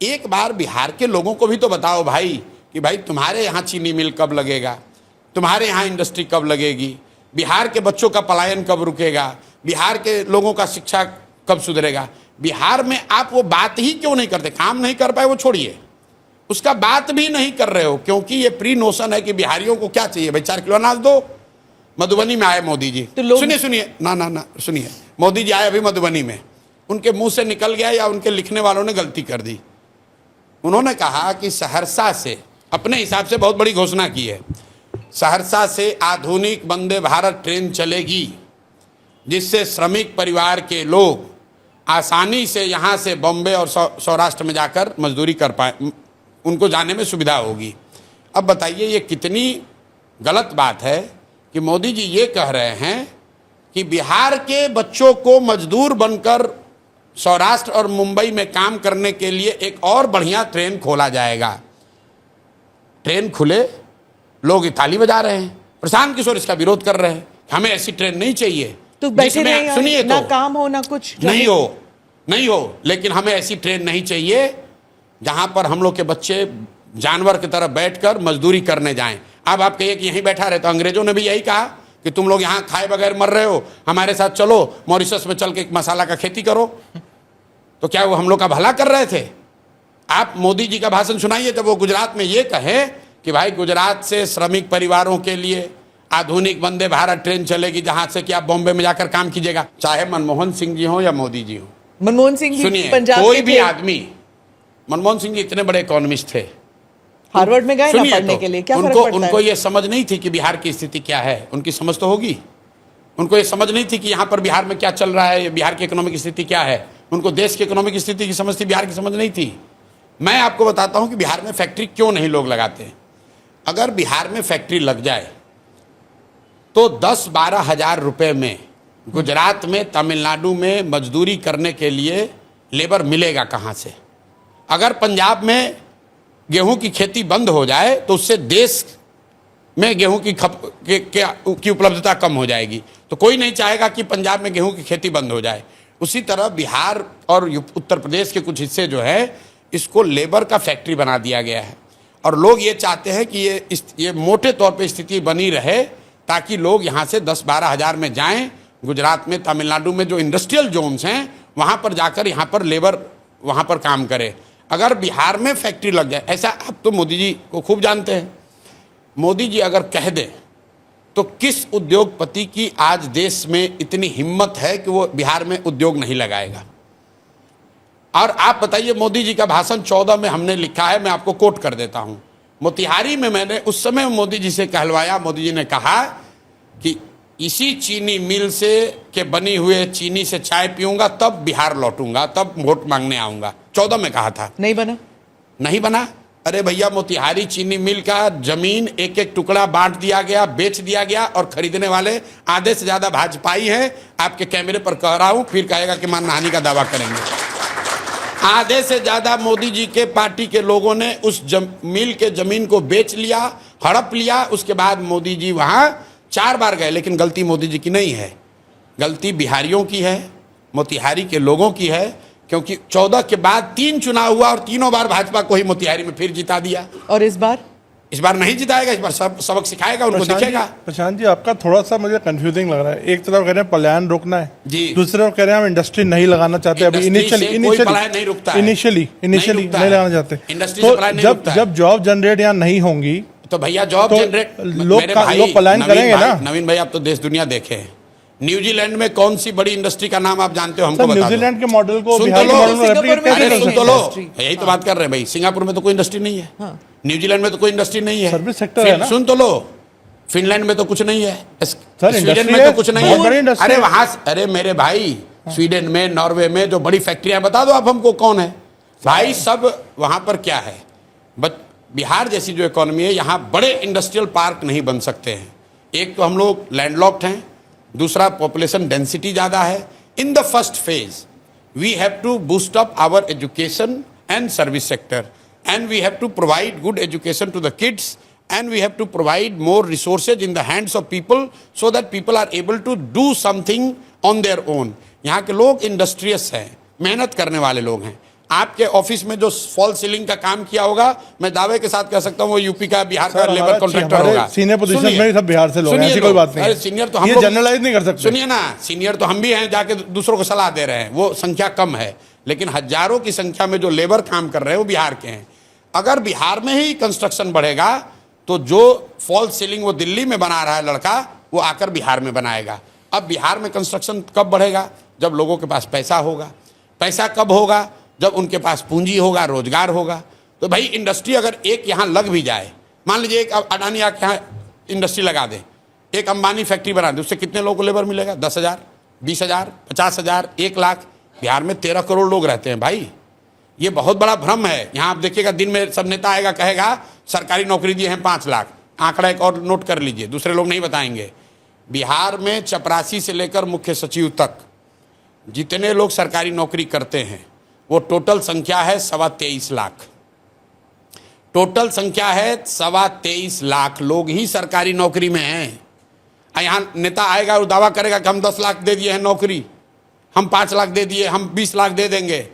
एक बार बिहार के लोगों को भी तो बताओ भाई कि भाई तुम्हारे यहाँ चीनी मिल कब लगेगा, तुम्हारे यहाँ इंडस्ट्री कब लगेगी, बिहार के बच्चों का पलायन कब रुकेगा, बिहार के लोगों का शिक्षा कब सुधरेगा। बिहार में आप वो बात ही क्यों नहीं करते? काम नहीं कर पाए वो छोड़िए, उसका बात भी नहीं कर रहे हो, क्योंकि ये प्री नोशन है कि बिहारियों को क्या चाहिए भाई, 4 किलो अनाज दो। मधुबनी में आए मोदी जी, तो सुनिए ना सुनिए, मोदी जी आए अभी मधुबनी में, उनके मुंह से निकल गया या उनके लिखने वालों ने गलती कर दी। उन्होंने कहा कि सहरसा से, अपने हिसाब से बहुत बड़ी घोषणा की है, सहरसा से आधुनिक वंदे भारत ट्रेन चलेगी, जिससे श्रमिक परिवार के लोग आसानी से यहाँ से बॉम्बे और सौराष्ट्र में जाकर मजदूरी कर पाए, उनको जाने में सुविधा होगी। अब बताइए ये कितनी गलत बात है कि मोदी जी ये कह रहे हैं कि बिहार के बच्चों को मजदूर बनकर सौराष्ट्र और मुंबई में काम करने के लिए एक और बढ़िया ट्रेन खोला जाएगा। ट्रेन खुले, लोग ताली बजा रहे हैं, प्रशांत किशोर इसका विरोध कर रहे हैं, हमें ऐसी ट्रेन नहीं चाहिए। तो बैठे जिसमें- रहे, सुनिए ना तो, काम हो ना कुछ नहीं हो, लेकिन हमें ऐसी ट्रेन नहीं चाहिए जहां पर हम लोग के बच्चे जानवर की तरह बैठकर मजदूरी करने जाएं। अब आप कहिए कि यहीं बैठा रहे, तो अंग्रेजों ने भी यही कहा कि तुम लोग यहाँ खाए बगैर मर रहे हो, हमारे साथ चलो मॉरिशस में चल के मसाला का खेती करो। तो क्या वो हम लोग का भला कर रहे थे? आप मोदी जी का भाषण सुनाइए जब वो गुजरात में ये कहे कि भाई गुजरात से श्रमिक परिवारों के लिए आधुनिक वंदे भारत ट्रेन चलेगी जहां से कि आप बॉम्बे में जाकर काम कीजिएगा, चाहे मनमोहन सिंह जी हो या मोदी जी हो। मनमोहन सिंह भी सुनिए, पंजाब कोई के भी थे, आदमी, मनमोहन सिंह जी इतने बड़े इकोनॉमिस्ट थे, हार्वर्ड में गए ना सुनिए पढ़ने तो, के लिए, क्या फर्क उनको पड़ता उनको है? ये समझ नहीं थी कि बिहार की स्थिति क्या है। उनकी समझ तो होगी, उनको ये समझ नहीं थी कि यहाँ पर बिहार में क्या चल रहा है, बिहार की इकोनॉमिक स्थिति क्या है। उनको देश की इकोनॉमिक स्थिति की समझ थी, बिहार की समझ नहीं थी। मैं आपको बताता हूँ कि बिहार में फैक्ट्री क्यों नहीं लोग लगाते। अगर बिहार में फैक्ट्री लग जाए तो 10-12 हज़ार रुपये में गुजरात में, तमिलनाडु में मजदूरी करने के लिए लेबर मिलेगा कहाँ से? अगर पंजाब में गेहूं की खेती बंद हो जाए तो उससे देश में गेहूं की उपलब्धता कम हो जाएगी। तो कोई नहीं चाहेगा कि पंजाब में गेहूं की खेती बंद हो जाए। उसी तरह बिहार और उत्तर प्रदेश के कुछ हिस्से जो है, इसको लेबर का फैक्ट्री बना दिया गया है और लोग ये चाहते हैं कि ये मोटे तौर पे स्थिति बनी रहे ताकि लोग यहाँ से 10-12 हज़ार में जाएं, गुजरात में, तमिलनाडु में जो इंडस्ट्रियल जोन्स हैं वहाँ पर जाकर यहाँ पर लेबर वहाँ पर काम करे। अगर बिहार में फैक्ट्री लग जाए, ऐसा आप तो मोदी जी को खूब जानते हैं, मोदी जी अगर कह दें तो किस उद्योगपति की आज देश में इतनी हिम्मत है कि वो बिहार में उद्योग नहीं लगाएगा? और आप बताइए, मोदी जी का भाषण 14 में हमने लिखा है, मैं आपको कोट कर देता हूं। मोतिहारी में मैंने उस समय मोदी जी से कहलवाया, मोदी जी ने कहा कि इसी चीनी मिल से के बनी हुए चीनी से चाय पीऊंगा तब बिहार लौटूंगा, तब वोट मांगने आऊंगा। 14 में कहा था, नहीं बना। अरे भैया, मोतिहारी चीनी मिल का जमीन एक एक टुकड़ा बांट दिया गया, बेच दिया गया और खरीदने वाले आधे से ज्यादा भाजपाई हैं। आपके कैमरे पर कह रहा हूं, फिर कहेगा कि मानहानि का दावा करेंगे। आधे से ज्यादा मोदी जी के पार्टी के लोगों ने उस मिल के जमीन को बेच लिया, हड़प लिया। उसके बाद मोदी जी वहां 4 बार गए, लेकिन गलती मोदी जी की नहीं है, गलती बिहारियों की है, मोतिहारी के लोगों की है, क्योंकि 14 के बाद 3 चुनाव हुआ और तीनों बार भाजपा को ही मोतिहारी में फिर जिता दिया। और इस बार नहीं जिताएगा, इस बार सबक सिखाएगा, उनको दिखेगा। प्रशांत जी, आपका थोड़ा सा मुझे कंफ्यूजिंग लग रहा है। एक तरफ कह रहे हैं पलायन रोकना है जी, दूसरी तरफ कह रहे हैं हम इंडस्ट्री नहीं लगाना चाहते। अभी इनिशियली नहीं लगाना चाहते। तो जब जॉब जनरेट यहाँ नहीं होंगी तो भैया जॉब जनरेट लोग पलायन करेंगे ना। नवीन भाई, आप तो देश दुनिया देखे हैं। न्यूजीलैंड में कौन सी बड़ी इंडस्ट्री का नाम आप जानते हो? हमको बता दो। न्यूजीलैंड के मॉडल को सुन बिहार के मॉडल में रेप्लिकेट कैसे कर सुन सकते तो लो, हैं? यही तो बात कर रहे हैं भाई। सिंगापुर में तो कोई इंडस्ट्री नहीं है, न्यूजीलैंड में तो कोई इंडस्ट्री नहीं है, सर्विस सेक्टर है ना। सुन तो लो, फिनलैंड में तो कुछ नहीं है, स्वीडन इंडस्ट्री में है, तो कुछ नहीं बहुत बड़ी है। इंडस्ट्री अरे है। वहां, अरे मेरे भाई, स्वीडन में, नॉर्वे में जो बड़ी फैक्ट्रियां, बता दो आप हमको कौन है भाई। सब वहां पर क्या है, बिहार जैसी जो इकोनॉमी है, यहाँ बड़े इंडस्ट्रियल पार्क नहीं बन सकते हैं। एक तो हम लोग लैंडलॉक्ड हैं, दूसरा पॉपुलेशन डेंसिटी ज़्यादा है। In the first phase we have to boost up our education and service sector, and we have to provide good education to the kids, and we have to provide more resources in the hands of people so that people are able to do something on their own. यहाँ के लोग industrious हैं, मेहनत करने वाले लोग हैं। आपके ऑफिस में जो फॉल सीलिंग का काम किया होगा, मैं दावे के साथ कह सकता हूँ वो यूपी का, बिहार का लेबर कॉन्ट्रैक्टर होगा। सीनियर पोजीशन में सब बिहार से लोग हैं, ऐसी कोई बात नहीं। अरे सीनियर तो हम लोग जनरलाइज नहीं कर सकते। सुनिए ना, सीनियर तो हम भी हैं, जाके दूसरों को सलाह दे रहे हैं, वो संख्या कम है, लेकिन हजारों की संख्या में जो लेबर काम कर रहे हैं वो बिहार के हैं। अगर बिहार में ही कंस्ट्रक्शन बढ़ेगा तो जो फॉल सीलिंग वो दिल्ली में बना रहा है लड़का, वो आकर बिहार में बनाएगा। अब बिहार में कंस्ट्रक्शन कब बढ़ेगा? जब लोगों के पास पैसा होगा। पैसा कब होगा? जब उनके पास पूंजी होगा, रोजगार होगा। तो भाई इंडस्ट्री अगर एक यहाँ लग भी जाए, मान लीजिए एक अडानी आके यहाँ इंडस्ट्री लगा दे, एक अंबानी फैक्ट्री बना दे, उससे कितने लोगों को लेबर मिलेगा? 10,000, 20,000, 50,000, 1 लाख। बिहार में 13 करोड़ लोग रहते हैं भाई, ये बहुत बड़ा भ्रम है। यहाँ आप देखिएगा दिन में सब नेता आएगा कहेगा सरकारी नौकरी दिए हैं 5 लाख, आंकड़ा एक और नोट कर लीजिए, दूसरे लोग नहीं बताएंगे। बिहार में चपरासी से लेकर मुख्य सचिव तक जितने लोग सरकारी नौकरी करते हैं वो टोटल संख्या है 23.25 लाख। टोटल संख्या है 23.25 लाख लोग ही सरकारी नौकरी में हैं। यहाँ नेता आएगा और दावा करेगा कि हम 10 लाख दे दिए हैं नौकरी, हम 5 लाख दे दिए, हम 20 लाख दे देंगे।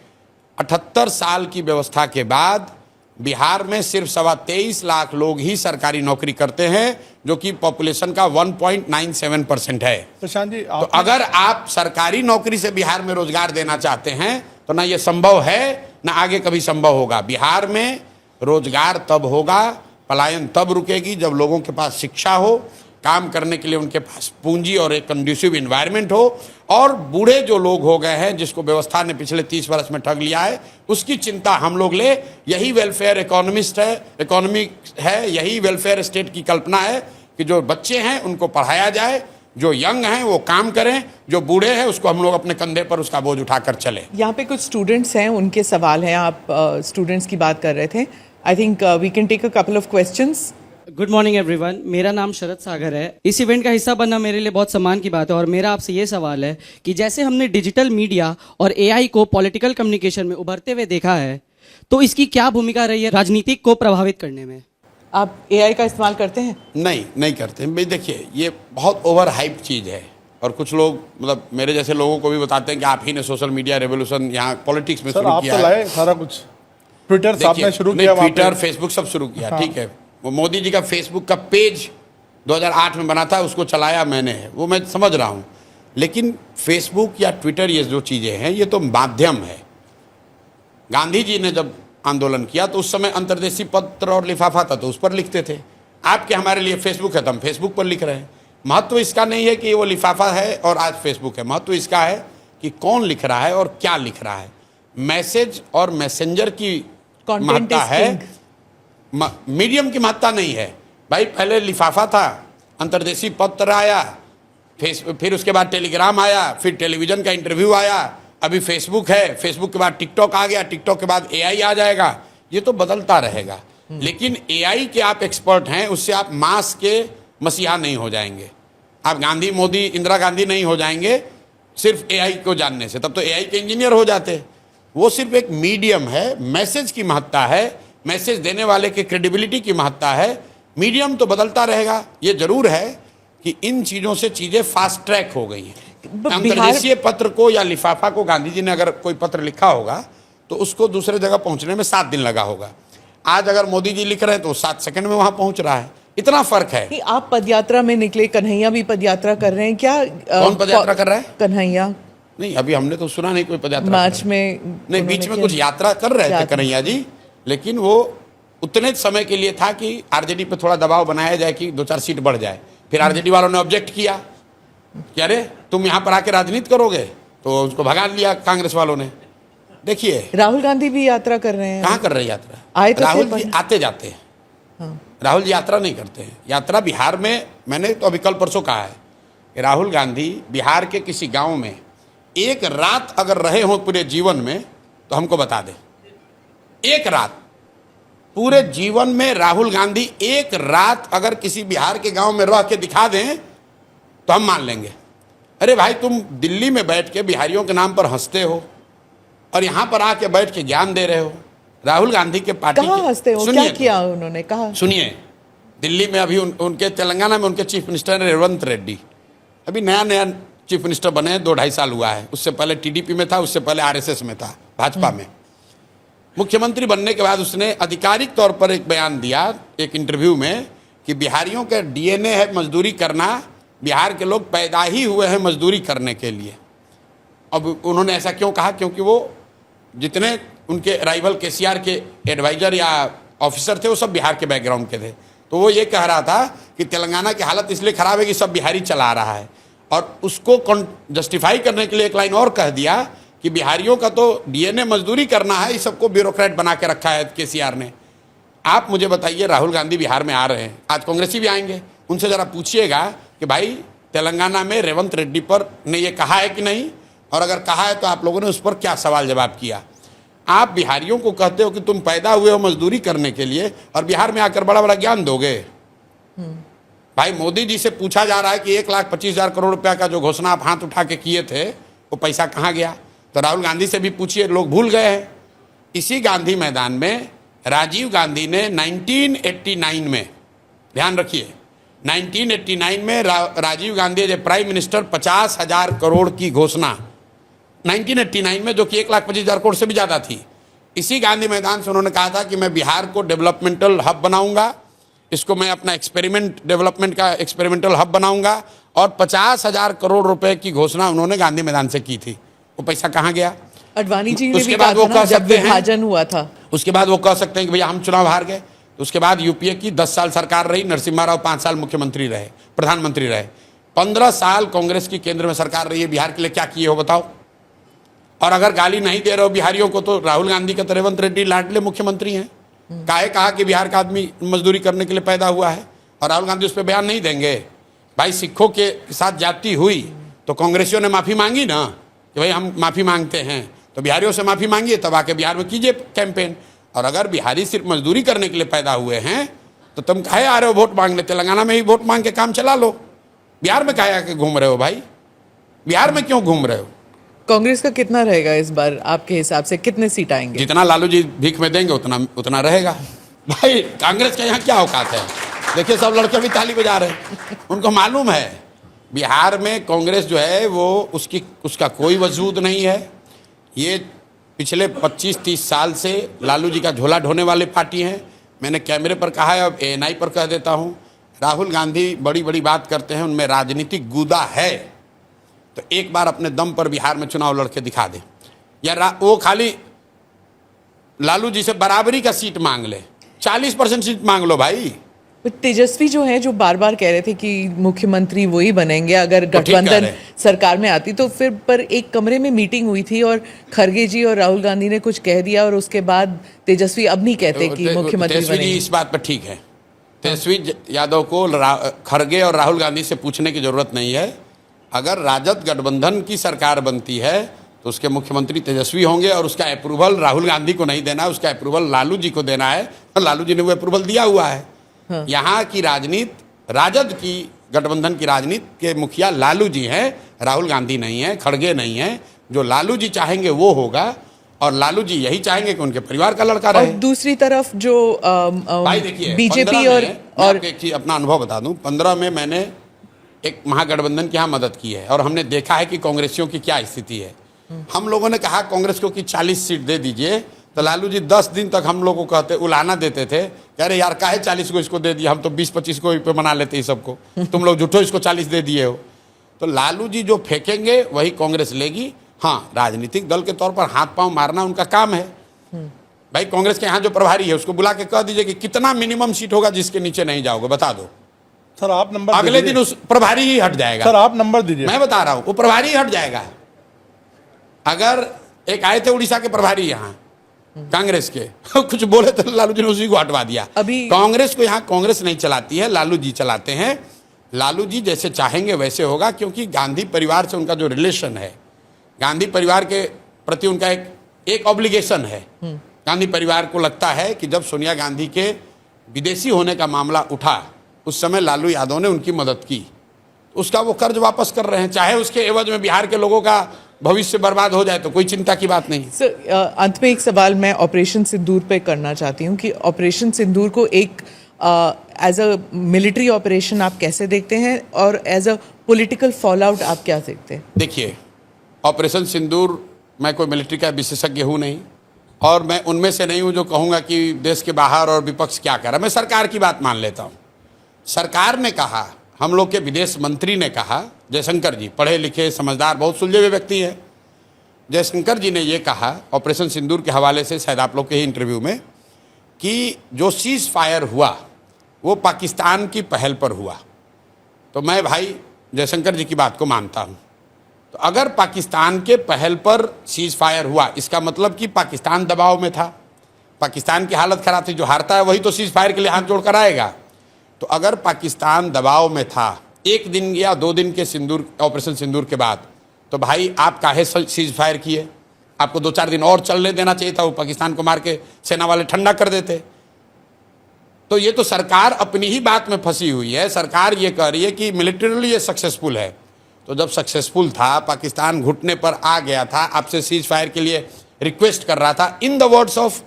78 साल की व्यवस्था के बाद बिहार में सिर्फ 23.25 लाख लोग ही सरकारी नौकरी करते हैं, जो कि पॉपुलेशन का 1.97% है। प्रशांत जी, तो अगर आप सरकारी नौकरी से बिहार में रोजगार देना चाहते हैं तो ना ये संभव है ना आगे कभी संभव होगा। बिहार में रोजगार तब होगा, पलायन तब रुकेगी जब लोगों के पास शिक्षा हो, काम करने के लिए उनके पास पूंजी और एक कंड्यूसिव इन्वायरमेंट हो, और बूढ़े जो लोग हो गए हैं जिसको व्यवस्था ने पिछले 30 वर्ष में ठग लिया है उसकी चिंता हम लोग ले। यही वेलफेयर इकोनॉमी है, यही वेलफेयर स्टेट की कल्पना है कि जो बच्चे हैं उनको पढ़ाया जाए, जो यंग हैं वो काम करें, जो बूढ़े हैं उसको हम लोग अपने कंधे पर उसका बोझ उठाकर चले। यहाँ पे कुछ स्टूडेंट्स हैं, उनके सवाल हैं, आप स्टूडेंट्स की बात कर रहे थे। I think we can take a couple of questions. Good morning everyone, मेरा नाम शरद सागर है। इस इवेंट का हिस्सा बनना मेरे लिए बहुत सम्मान की बात है और मेरा आपसे ये सवाल है कि जैसे हमने डिजिटल मीडिया और एआई को पॉलिटिकल कम्युनिकेशन में उभरते हुए देखा है, तो इसकी क्या भूमिका रही है राजनीतिक को प्रभावित करने में? आप एआई का इस्तेमाल करते हैं? नहीं करते। भाई देखिए, ये बहुत ओवर हाइप चीज़ है और कुछ लोग मतलब मेरे जैसे लोगों को भी बताते हैं कि आप ही ने सोशल मीडिया रेवोल्यूशन यहाँ पॉलिटिक्स में शुरू किया है। सारा कुछ ट्विटर आपने शुरू किया, ट्विटर फेसबुक सब शुरू किया, ठीक है। वो मोदी जी का फेसबुक का पेज 2008 में बना था, उसको चलाया मैंने, वो मैं समझ रहा हूँ। लेकिन फेसबुक या ट्विटर ये जो चीज़ें हैं ये तो माध्यम है। गांधी जी ने जब आंदोलन किया तो उस समय अंतर्देशीय पत्र और लिफाफा था तो उस पर लिखते थे। आपके हमारे लिए फेसबुक है तो हम फेसबुक पर लिख रहे हैं। महत्व इसका नहीं है कि वो लिफाफा है और आज फेसबुक है, महत्व इसका है कि कौन लिख रहा है और क्या लिख रहा है। मैसेज और मैसेंजर की महत्ता है, मीडियम की महत्ता नहीं है। भाई पहले लिफाफा था, अंतर्देशीय पत्र आया, फिर उसके बाद टेलीग्राम आया, फिर टेलीविज़न का इंटरव्यू आया, अभी फेसबुक है, फेसबुक के बाद टिकटॉक आ गया, टिकटॉक के बाद एआई आ जाएगा। ये तो बदलता रहेगा। लेकिन एआई के आप एक्सपर्ट हैं, उससे आप मास के मसीहा नहीं हो जाएंगे। आप गांधी मोदी इंदिरा गांधी नहीं हो जाएंगे सिर्फ एआई को जानने से, तब तो एआई के इंजीनियर हो जाते। वो सिर्फ एक मीडियम है, मैसेज की महत्ता है, मैसेज देने वाले की क्रेडिबिलिटी की महत्ता है। मीडियम तो बदलता रहेगा। ये जरूर है कि इन चीज़ों से चीज़ें फास्ट ट्रैक हो गई हैं। अंतर्देशीय पत्र को या लिफाफा को गांधी जी ने अगर कोई पत्र लिखा होगा तो उसको दूसरे जगह पहुंचने में 7 दिन लगा होगा। आज अगर मोदी जी लिख रहे हैं तो 7 सेकंड में वहां पहुंच रहा है। इतना फर्क है। आप पदयात्रा में निकले, कन्हैया भी पदयात्रा कर रहे हैं क्या? कौन पदयात्रा कर रहा है? कन्हैया। नहीं, अभी हमने तो सुना नहीं कोई पदयात्रा। मार्च में नहीं, बीच में कुछ यात्रा कर रहे थे कन्हैया जी, लेकिन वो उतने समय के लिए था कि आरजेडी पे थोड़ा दबाव बनाया जाए कि 2-4 सीट बढ़ जाए। फिर आरजेडी वालों ने ऑब्जेक्ट किया कि अरे तुम यहाँ पर आके राजनीति करोगे, तो उसको भगा लिया कांग्रेस वालों ने। देखिए, राहुल गांधी भी यात्रा कर रहे हैं। कहाँ कर रहे हैं यात्रा? आए तो राहुल जी आते जाते हैं। हाँ। राहुल जी यात्रा नहीं करते हैं। यात्रा बिहार में, मैंने तो अभी कल परसों कहा है कि राहुल गांधी बिहार के किसी गांव में एक रात अगर रहे हों पूरे जीवन में तो हमको बता दें। एक रात पूरे जीवन में राहुल गांधी एक रात अगर किसी बिहार के गांव में रह के दिखा दें तो हम मान लेंगे। अरे भाई, तुम दिल्ली में बैठ के बिहारियों के नाम पर हंसते हो और यहाँ पर आके बैठ के ज्ञान दे रहे हो। राहुल गांधी के पार्टी कहाँ हंसते हो? क्या किया उन्होंने? कहा सुनिए, दिल्ली में अभी उनके तेलंगाना में उनके चीफ मिनिस्टर है रेवंत रेड्डी। अभी नया चीफ मिनिस्टर बने, 2-2.5 साल हुआ है। उससे पहले टीडीपी में था, उससे पहले आरएसएस में था, भाजपा में। मुख्यमंत्री बनने के बाद उसने आधिकारिक तौर पर एक बयान दिया एक इंटरव्यू में कि बिहारियों का डीएनए है मजदूरी करना, बिहार के लोग पैदा ही हुए हैं मजदूरी करने के लिए। अब उन्होंने ऐसा क्यों कहा? क्योंकि वो जितने उनके राइवल केसीआर के एडवाइजर या ऑफिसर थे वो सब बिहार के बैकग्राउंड के थे। तो वो ये कह रहा था कि तेलंगाना की हालत इसलिए ख़राब है कि सब बिहारी चला रहा है, और उसको जस्टिफाई करने के लिए एक लाइन और कह दिया कि बिहारियों का तो डीएनए मजदूरी करना है, इस सबको ब्यूरोक्रेट बना के रखा है केसीआर ने। आप मुझे बताइए, राहुल गांधी बिहार में आ रहे हैं, आज कांग्रेसी भी आएंगे, उनसे ज़रा पूछिएगा कि भाई तेलंगाना में रेवंत रेड्डी पर ने ये कहा है कि नहीं, और अगर कहा है तो आप लोगों ने उस पर क्या सवाल जवाब किया। आप बिहारियों को कहते हो कि तुम पैदा हुए हो मजदूरी करने के लिए और बिहार में आकर बड़ा बड़ा ज्ञान दोगे। भाई मोदी जी से पूछा जा रहा है कि 1,25,000 करोड़ रुपया का जो घोषणा आप हाथ उठा के किए थे वो पैसा कहाँ गया। तो राहुल गांधी से भी पूछिए, लोग भूल गए हैं। इसी गांधी मैदान में राजीव गांधी ने 1989 में, ध्यान रखिए, 1989 में Rajiv Gandhi as prime minister 50,000 crore की घोषणा 1989 में, जो कि 1,25,000 करोड़ से भी ज़्यादा थी। इसी गांधी मैदान से उन्होंने कहा था कि मैं बिहार को डेवलपमेंटल हब बनाऊंगा, इसको मैं अपना डेवलपमेंट का एक्सपेरिमेंटल हब बनाऊंगा, और 50,000 करोड़ रुपए की घोषणा उन्होंने गांधी मैदान से की थी। वो पैसा कहाँ गया? अडवाणी जी ने उसके भी बाद कहा वो था कह ना, जब सकते हैं, विभाजन हुआ था, उसके बाद वो कह सकते हैं कि भैया हम चुनाव हार गए। तो उसके बाद यूपीए की 10 साल सरकार रही, नरसिम्हा राव 5 साल मुख्यमंत्री रहे, प्रधानमंत्री रहे। 15 साल कांग्रेस की केंद्र में सरकार रही है। बिहार के लिए क्या किए हो बताओ? और अगर गाली नहीं दे रहे हो बिहारियों को, तो राहुल गांधी का रेवंत रेड्डी लाडले मुख्यमंत्री हैं। काहे कहा कि बिहार का आदमी मजदूरी करने के लिए पैदा हुआ है, और राहुल गांधी उस पर बयान नहीं देंगे। भाई सिखों के साथ जाति हुई तो कांग्रेसियों ने माफ़ी मांगी ना कि भाई हम माफ़ी मांगते हैं, तो बिहारियों से माफ़ी मांगिए, तब आके बिहार में कीजिए कैंपेन। और अगर बिहारी सिर्फ मजदूरी करने के लिए पैदा हुए हैं तो तुम काहे आ रहे हो वोट मांगने? तेलंगाना में ही वोट मांग के काम चला लो, बिहार में काहे आके घूम रहे हो भाई? बिहार में क्यों घूम रहे हो? कांग्रेस का कितना रहेगा इस बार आपके हिसाब से, कितने सीट आएंगे? जितना लालू जी भीख में देंगे उतना रहेगा। भाई कांग्रेस का यहाँ क्या औकात है? देखिए सब लड़के भी ताली बजा रहे हैं, उनको मालूम है बिहार में कांग्रेस जो है वो उसका कोई वजूद नहीं है। ये पिछले 25-30 साल से लालू जी का झोला ढोने वाली पार्टी हैं। मैंने कैमरे पर कहा है, अब ANI पर कह देता हूँ, राहुल गांधी बड़ी बड़ी बात करते हैं, उनमें राजनीतिक गूदा है। तो एक बार अपने दम पर बिहार में चुनाव लड़के दिखा दे, या वो खाली लालू जी से बराबरी का सीट मांग ले, 40% सीट मांग लो भाई। तेजस्वी जो है, जो बार बार कह रहे थे कि मुख्यमंत्री वही बनेंगे अगर गठबंधन सरकार में आती, तो फिर पर एक कमरे में मीटिंग हुई थी और खरगे जी और राहुल गांधी ने कुछ कह दिया और उसके बाद तेजस्वी अब नहीं कहते कि मुख्यमंत्री तेजस्वी जी बनेंगे। इस बात पर ठीक है, तेजस्वी यादव को खरगे और राहुल गांधी से पूछने की जरूरत नहीं है। अगर राजद गठबंधन की सरकार बनती है तो उसके मुख्यमंत्री तेजस्वी होंगे, और उसका अप्रूवल राहुल गांधी को नहीं देना है, उसका अप्रूवल लालू जी को देना है, और लालू जी ने वो अप्रूवल दिया हुआ है। यहाँ की राजनीति, राजद की गठबंधन की राजनीति के मुखिया लालू जी हैं, राहुल गांधी नहीं है, खड़गे नहीं है। जो लालू जी चाहेंगे वो होगा, और लालू जी यही चाहेंगे कि उनके परिवार का लड़का रहे। और दूसरी तरफ जो भाई देखिए, बीजेपी और एक चीज अपना अनुभव बता दूं, 15 में मैंने एक महागठबंधन की यहाँ मदद की है, और हमने देखा है कि कांग्रेसियों की क्या स्थिति है। हम लोगों ने कहा कांग्रेस को कि 40 सीट दे दीजिए, तो लालू जी 10 दिन तक हम लोग को कहते, उलाना देते थे, कह रहे यार काहे 40 को इसको दे दिया, हम तो 20-25 को पे मना लेते हैं सबको, तुम लोग झूठो इसको 40 दे दिए हो। तो लालू जी जो फेंकेंगे वही कांग्रेस लेगी। हाँ, राजनीतिक दल के तौर पर हाथ पांव मारना उनका काम है। भाई कांग्रेस के यहाँ जो प्रभारी है उसको बुला के कह दीजिए कि कितना मिनिमम सीट होगा जिसके नीचे नहीं जाओगे, बता दो। सर आप नंबर अगले दिन उस प्रभारी ही हट जाएगा। सर आप नंबर दीजिए। मैं बता रहा हूं, वो प्रभारी ही हट जाएगा। अगर एक आए थे उड़ीसा के प्रभारी यहाँ कांग्रेस के, कुछ बोले तो लालू जी ने उसी को हटवा दिया। अभी कांग्रेस को यहाँ कांग्रेस नहीं चलाती है, लालू जी चलाते हैं। लालू जी जैसे चाहेंगे वैसे होगा, क्योंकि गांधी परिवार से उनका जो रिलेशन है, गांधी परिवार के प्रति उनका एक ऑब्लिगेशन है। गांधी परिवार को लगता है कि जब सोनिया गांधी के विदेशी होने का मामला उठा, उस समय लालू यादव ने उनकी मदद की, उसका वो कर्ज वापस कर रहे हैं। चाहे उसके एवज में बिहार के लोगों का भविष्य बर्बाद हो जाए तो कोई चिंता की बात नहीं। सर अंत में एक सवाल मैं ऑपरेशन सिंदूर पे करना चाहती हूँ कि ऑपरेशन सिंदूर को एक एज अ मिलिट्री ऑपरेशन आप कैसे देखते हैं, और as a political fall out आप क्या देखते हैं? देखिए, ऑपरेशन सिंदूर, मैं कोई मिलिट्री का विशेषज्ञ हूँ नहीं, और मैं उनमें से नहीं हूँ जो कहूँगा कि देश के बाहर और विपक्ष क्या कर रहा है। मैं सरकार की बात मान लेता हूँ। सरकार ने कहा, हम लोग के विदेश मंत्री ने कहा, जयशंकर जी पढ़े लिखे समझदार बहुत सुलझे हुए व्यक्ति हैं, जयशंकर जी ने ये कहा ऑपरेशन सिंदूर के हवाले से, शायद आप लोग के ही इंटरव्यू में, कि जो सीज फायर हुआ वो पाकिस्तान की पहल पर हुआ। तो मैं भाई जयशंकर जी की बात को मानता हूँ। तो अगर पाकिस्तान के पहल पर सीज फायर हुआ, इसका मतलब कि पाकिस्तान दबाव में था, पाकिस्तान की हालत खराब थी। जो हारता है वही तो सीज फायर के लिए हाथ जोड़कर आएगा। तो अगर पाकिस्तान दबाव में था 1 दिन या 2 दिन के ऑपरेशन सिंदूर के बाद, तो भाई आप काहे सीज फायर किए? आपको 2-4 दिन और चलने देना चाहिए था, वो पाकिस्तान को मार के सेना वाले ठंडा कर देते। तो ये तो सरकार अपनी ही बात में फंसी हुई है। सरकार ये कह रही है कि मिलिटरीली ये सक्सेसफुल है। तो जब सक्सेसफुल था, पाकिस्तान घुटने पर आ गया था, आपसे सीज फायर के लिए रिक्वेस्ट कर रहा था, in the words of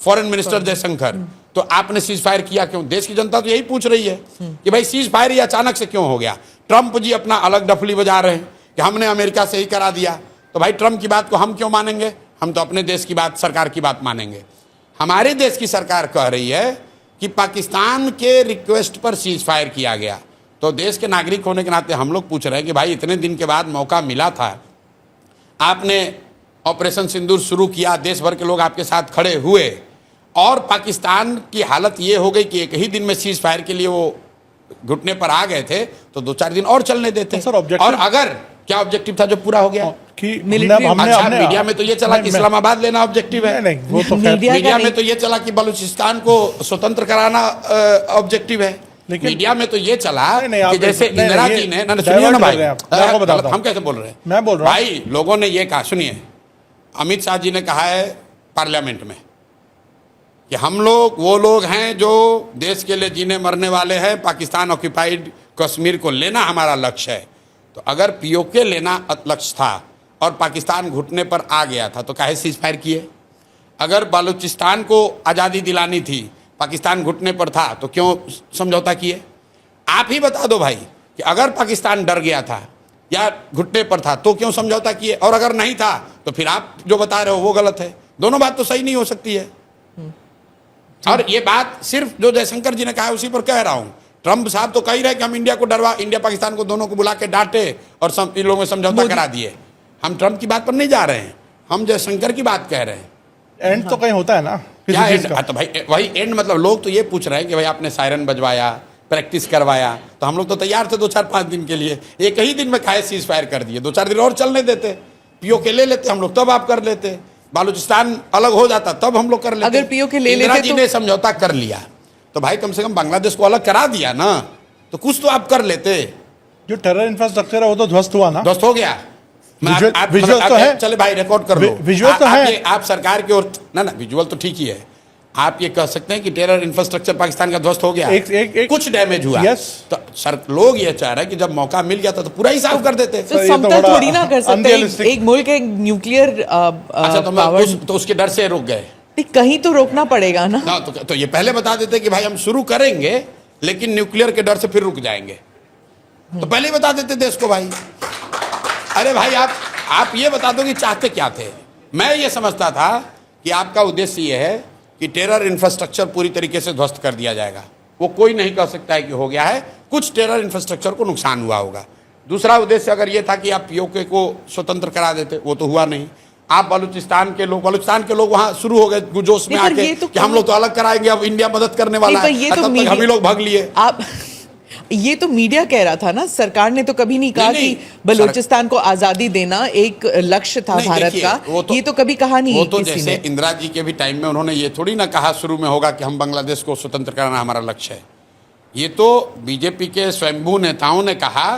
foreign minister Jaishankar, तो आपने सीज फायर किया क्यों? देश की जनता तो यही पूछ रही है कि भाई सीज फायर ये अचानक से क्यों हो गया? ट्रंप जी अपना अलग डफली बजा रहे हैं कि हमने अमेरिका से ही करा दिया, तो भाई ट्रंप की बात को हम क्यों मानेंगे? हम तो अपने देश की बात, सरकार की बात मानेंगे। हमारे देश की सरकार कह रही है कि पाकिस्तान के रिक्वेस्ट पर सीज फायर किया गया। तो देश के नागरिक होने के नाते हम लोग पूछ रहे हैं कि भाई इतने दिन के बाद मौका मिला था, आपने ऑपरेशन सिंदूर शुरू किया, देश भर के लोग आपके साथ खड़े हुए, और पाकिस्तान की हालत ये हो गई कि एक ही दिन में सीज फायर के लिए वो घुटने पर आ गए थे, तो 2-4 दिन और चलने देते। सर, ऑब्जेक्टिव और अगर क्या ऑब्जेक्टिव था जो पूरा हो गया कि अच्छा, मीडिया में तो ये चला कि इस्लामाबाद लेना ऑब्जेक्टिव है। नहीं, वो तो खैर मीडिया में तो ये चला कि बलूचिस्तान को स्वतंत्र कराना ऑब्जेक्टिव है। मीडिया में तो ये चला कि जैसे इंदिरा जी ने, सुनिए ना भाई, हम कैसे बोल रहे हैं? मैं बोल रहा हूं भाई, लोगों ने ये कहा, सुनिए, अमित शाह जी ने कहा है पार्लियामेंट में कि हम लोग वो लोग हैं जो देश के लिए जीने मरने वाले हैं, पाकिस्तान ऑक्यूपाइड कश्मीर को लेना हमारा लक्ष्य है। तो अगर पीओके लेना लक्ष्य था और पाकिस्तान घुटने पर आ गया था, तो काहे सीज फायर किए? अगर बलूचिस्तान को आज़ादी दिलानी थी, पाकिस्तान घुटने पर था, तो क्यों समझौता किए? आप ही बता दो भाई कि अगर पाकिस्तान डर गया था या घुटने पर था तो क्यों समझौता किए? और अगर नहीं था तो फिर आप जो बता रहे हो वो गलत है। दोनों बात तो सही नहीं हो सकती है। और ये बात सिर्फ जो जयशंकर जी ने कहा है उसी पर कह रहा हूं। ट्रंप साहब तो कह ही रहे कि हम इंडिया को डरवा, इंडिया पाकिस्तान को दोनों को बुला के डांटे और इन लोगों में समझौता करा दिए। हम ट्रंप की बात पर नहीं जा रहे हैं, हम जयशंकर की बात कह रहे हैं। एंड तो कहीं होता है ना क्या एंड? तो भाई वही एंड, मतलब लोग तो ये पूछ रहे हैं कि भाई आपने सायरन बजवाया, प्रैक्टिस करवाया, तो हम लोग तो तैयार थे 2-4-5 दिन के लिए। एक ही दिन में खाए सीज फायर कर दिए, 2-4 दिन और चलने देते, पीओके ले लेते हम लोग, तब आप कर लेते। बालूचिस्तान अलग हो जाता तब हम लोग कर लेते। अगर पीओके ले इंदिरा लेते जी ने समझौता कर लिया तो भाई कम से कम बांग्लादेश को अलग करा दिया ना, तो कुछ तो आप कर लेते। जो टेरर इंफ्रास्ट्रक्चर है वो तो ध्वस्त हुआ ना, ध्वस्त हो गया। विजुअल तो है, चले भाई रिकॉर्ड कर लो, विजुअल तो है। आप सरकार की ओर ना विजुअल तो ठीक ही है। आप ये कह सकते हैं कि टेरर इंफ्रास्ट्रक्चर पाकिस्तान का ध्वस्त हो गया, कुछ डैमेज हुआ, तो सर लोग ये चाह रहे हैं कि जब मौका मिल गया था तो पूरा ही साफ कर देते। तो समतल थोड़ी ना कर सकते, एक मुल्क एक न्यूक्लियर अच्छा, तो उसके डर से रुक गए। कहीं तो रोकना पड़ेगा ना। तो ये पहले बता देते कि भाई हम शुरू करेंगे लेकिन न्यूक्लियर के डर से फिर रुक जाएंगे, तो पहले ही बता देते देश को भाई। अरे भाई आप ये बता दो कि चाहते क्या थे। मैं ये समझता था कि आपका उद्देश्य ये है कि टेरर इंफ्रास्ट्रक्चर पूरी तरीके से ध्वस्त कर दिया जाएगा। वो कोई नहीं कह सकता है कि हो गया है, कुछ टेरर इंफ्रास्ट्रक्चर को नुकसान हुआ होगा। दूसरा उद्देश्य अगर ये था कि आप पीओके को स्वतंत्र करा देते, वो तो हुआ नहीं। आप बलूचिस्तान के लोग वहां शुरू हो गए गुजोश में आके कि हम लोग तो अलग कराएंगे, अब इंडिया मदद करने वाला है, तब तक हम ही लोग भाग लिए। आप ये तो मीडिया कह रहा था ना, सरकार ने तो कभी नहीं कहा कि बलूचिस्तान को आजादी देना एक लक्ष्य था भारत का। ये तो कभी कहा नहीं। वो तो जैसे इंदिरा जी के भी टाइम में उन्होंने ये थोड़ी ना कहा शुरू में होगा कि हम बांग्लादेश को स्वतंत्र कराना हमारा लक्ष्य है। ये तो बीजेपी के स्वयंभू नेताओं ने कहा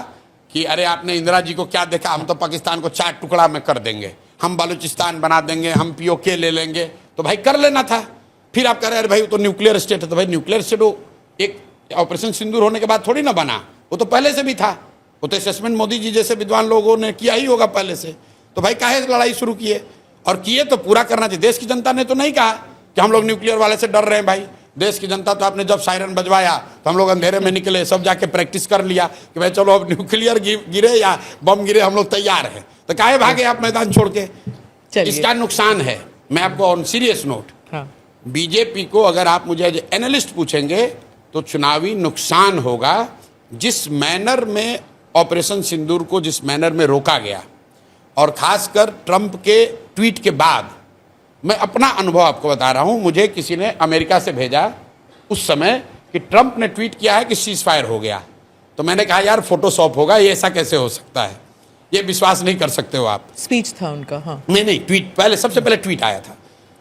कि अरे आपने इंदिरा जी को क्या देखा, हम तो पाकिस्तान को 4 टुकड़ा में कर देंगे, हम बलूचिस्तान बना देंगे, हम पीओके ले लेंगे। तो भाई कर लेना था। फिर आप कह रहे हैं भाई वो तो न्यूक्लियर स्टेट है, तो भाई न्यूक्लियर स्टेट वो एक ऑपरेशन सिंदूर होने के बाद थोड़ी ना बना, वो तो पहले से भी था। वो तो असेसमेंट मोदी जी जैसे विद्वान लोगों ने किया ही होगा पहले से। तो भाई काहे लड़ाई शुरू किए? और किए तो पूरा करना चाहिए। देश की जनता ने तो नहीं कहा कि हम लोग न्यूक्लियर वाले से डर रहे हैं। भाई देश की जनता तो आपने जब सायरन बजवाया तो हम लोग अंधेरे में निकले, सब जाके प्रैक्टिस कर लिया कि भाई चलो अब न्यूक्लियर गिरे या बम गिरे हम लोग तैयार हैं। तो काहे भागे आप मैदान छोड़ के? इसका नुकसान है। मैं आपको ऑन सीरियस नोट, बीजेपी को अगर आप मुझे एनालिस्ट पूछेंगे तो चुनावी नुकसान होगा। जिस मैनर में ऑपरेशन सिंदूर को जिस मैनर में रोका गया, और खासकर ट्रंप के ट्वीट के बाद, मैं अपना अनुभव आपको बता रहा हूं। मुझे किसी ने अमेरिका से भेजा उस समय कि ट्रंप ने ट्वीट किया है कि सीज फायर हो गया। तो मैंने कहा यार फोटोशॉप होगा, ये ऐसा कैसे हो सकता है, ये विश्वास नहीं कर सकते हो आप। स्पीच था उनका। हाँ नहीं, ट्वीट पहले, सबसे पहले ट्वीट आया था।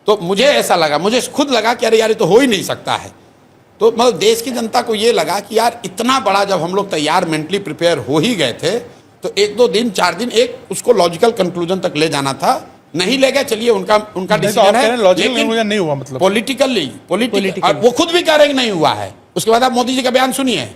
तो मुझे ऐसा लगा, मुझे खुद लगा कि अरे यार ये तो हो ही नहीं सकता है। तो मतलब देश की जनता को ये लगा कि यार इतना बड़ा जब हम लोग तैयार मेंटली प्रिपेयर हो ही गए थे, तो 1-2 दिन 4 दिन एक उसको लॉजिकल कंक्लूजन तक ले जाना था नहीं ले गए, चलिए उनका उनका नहीं तो आप डिसीजन कह रहे है, हैं लॉजिकल कन्क्लूजन नहीं हुआ मतलब। Political Political। और वो खुद भी कह रहे हैं कि नहीं हुआ है। उसके बाद आप मोदी जी का बयान सुनिए,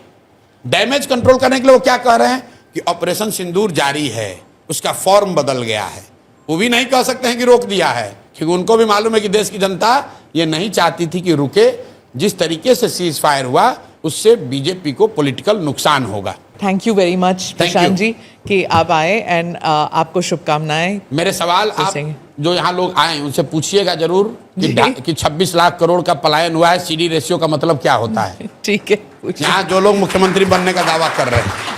डैमेज कंट्रोल करने के लिए वो क्या कह रहे हैं कि ऑपरेशन सिंदूर जारी है, उसका फॉर्म बदल गया है। वो भी नहीं कह सकते हैं कि रोक दिया है, क्योंकि उनको भी मालूम है कि देश की जनता ये नहीं चाहती थी कि रुके। जिस तरीके से सीज फायर हुआ उससे बीजेपी को पॉलिटिकल नुकसान होगा। Thank you very much Thank Prashant you। जी कि आप आए एंड आपको शुभकामनाएं। मेरे सवाल आप पूछेंगे। जो यहाँ लोग आए उनसे पूछिएगा जरूर जी। कि 26 लाख करोड़ का पलायन हुआ है, सीडी रेशियो का मतलब क्या होता है। ठीक है, पूछिए। यहाँ जो लोग मुख्यमंत्री बनने का दावा कर रहे हैं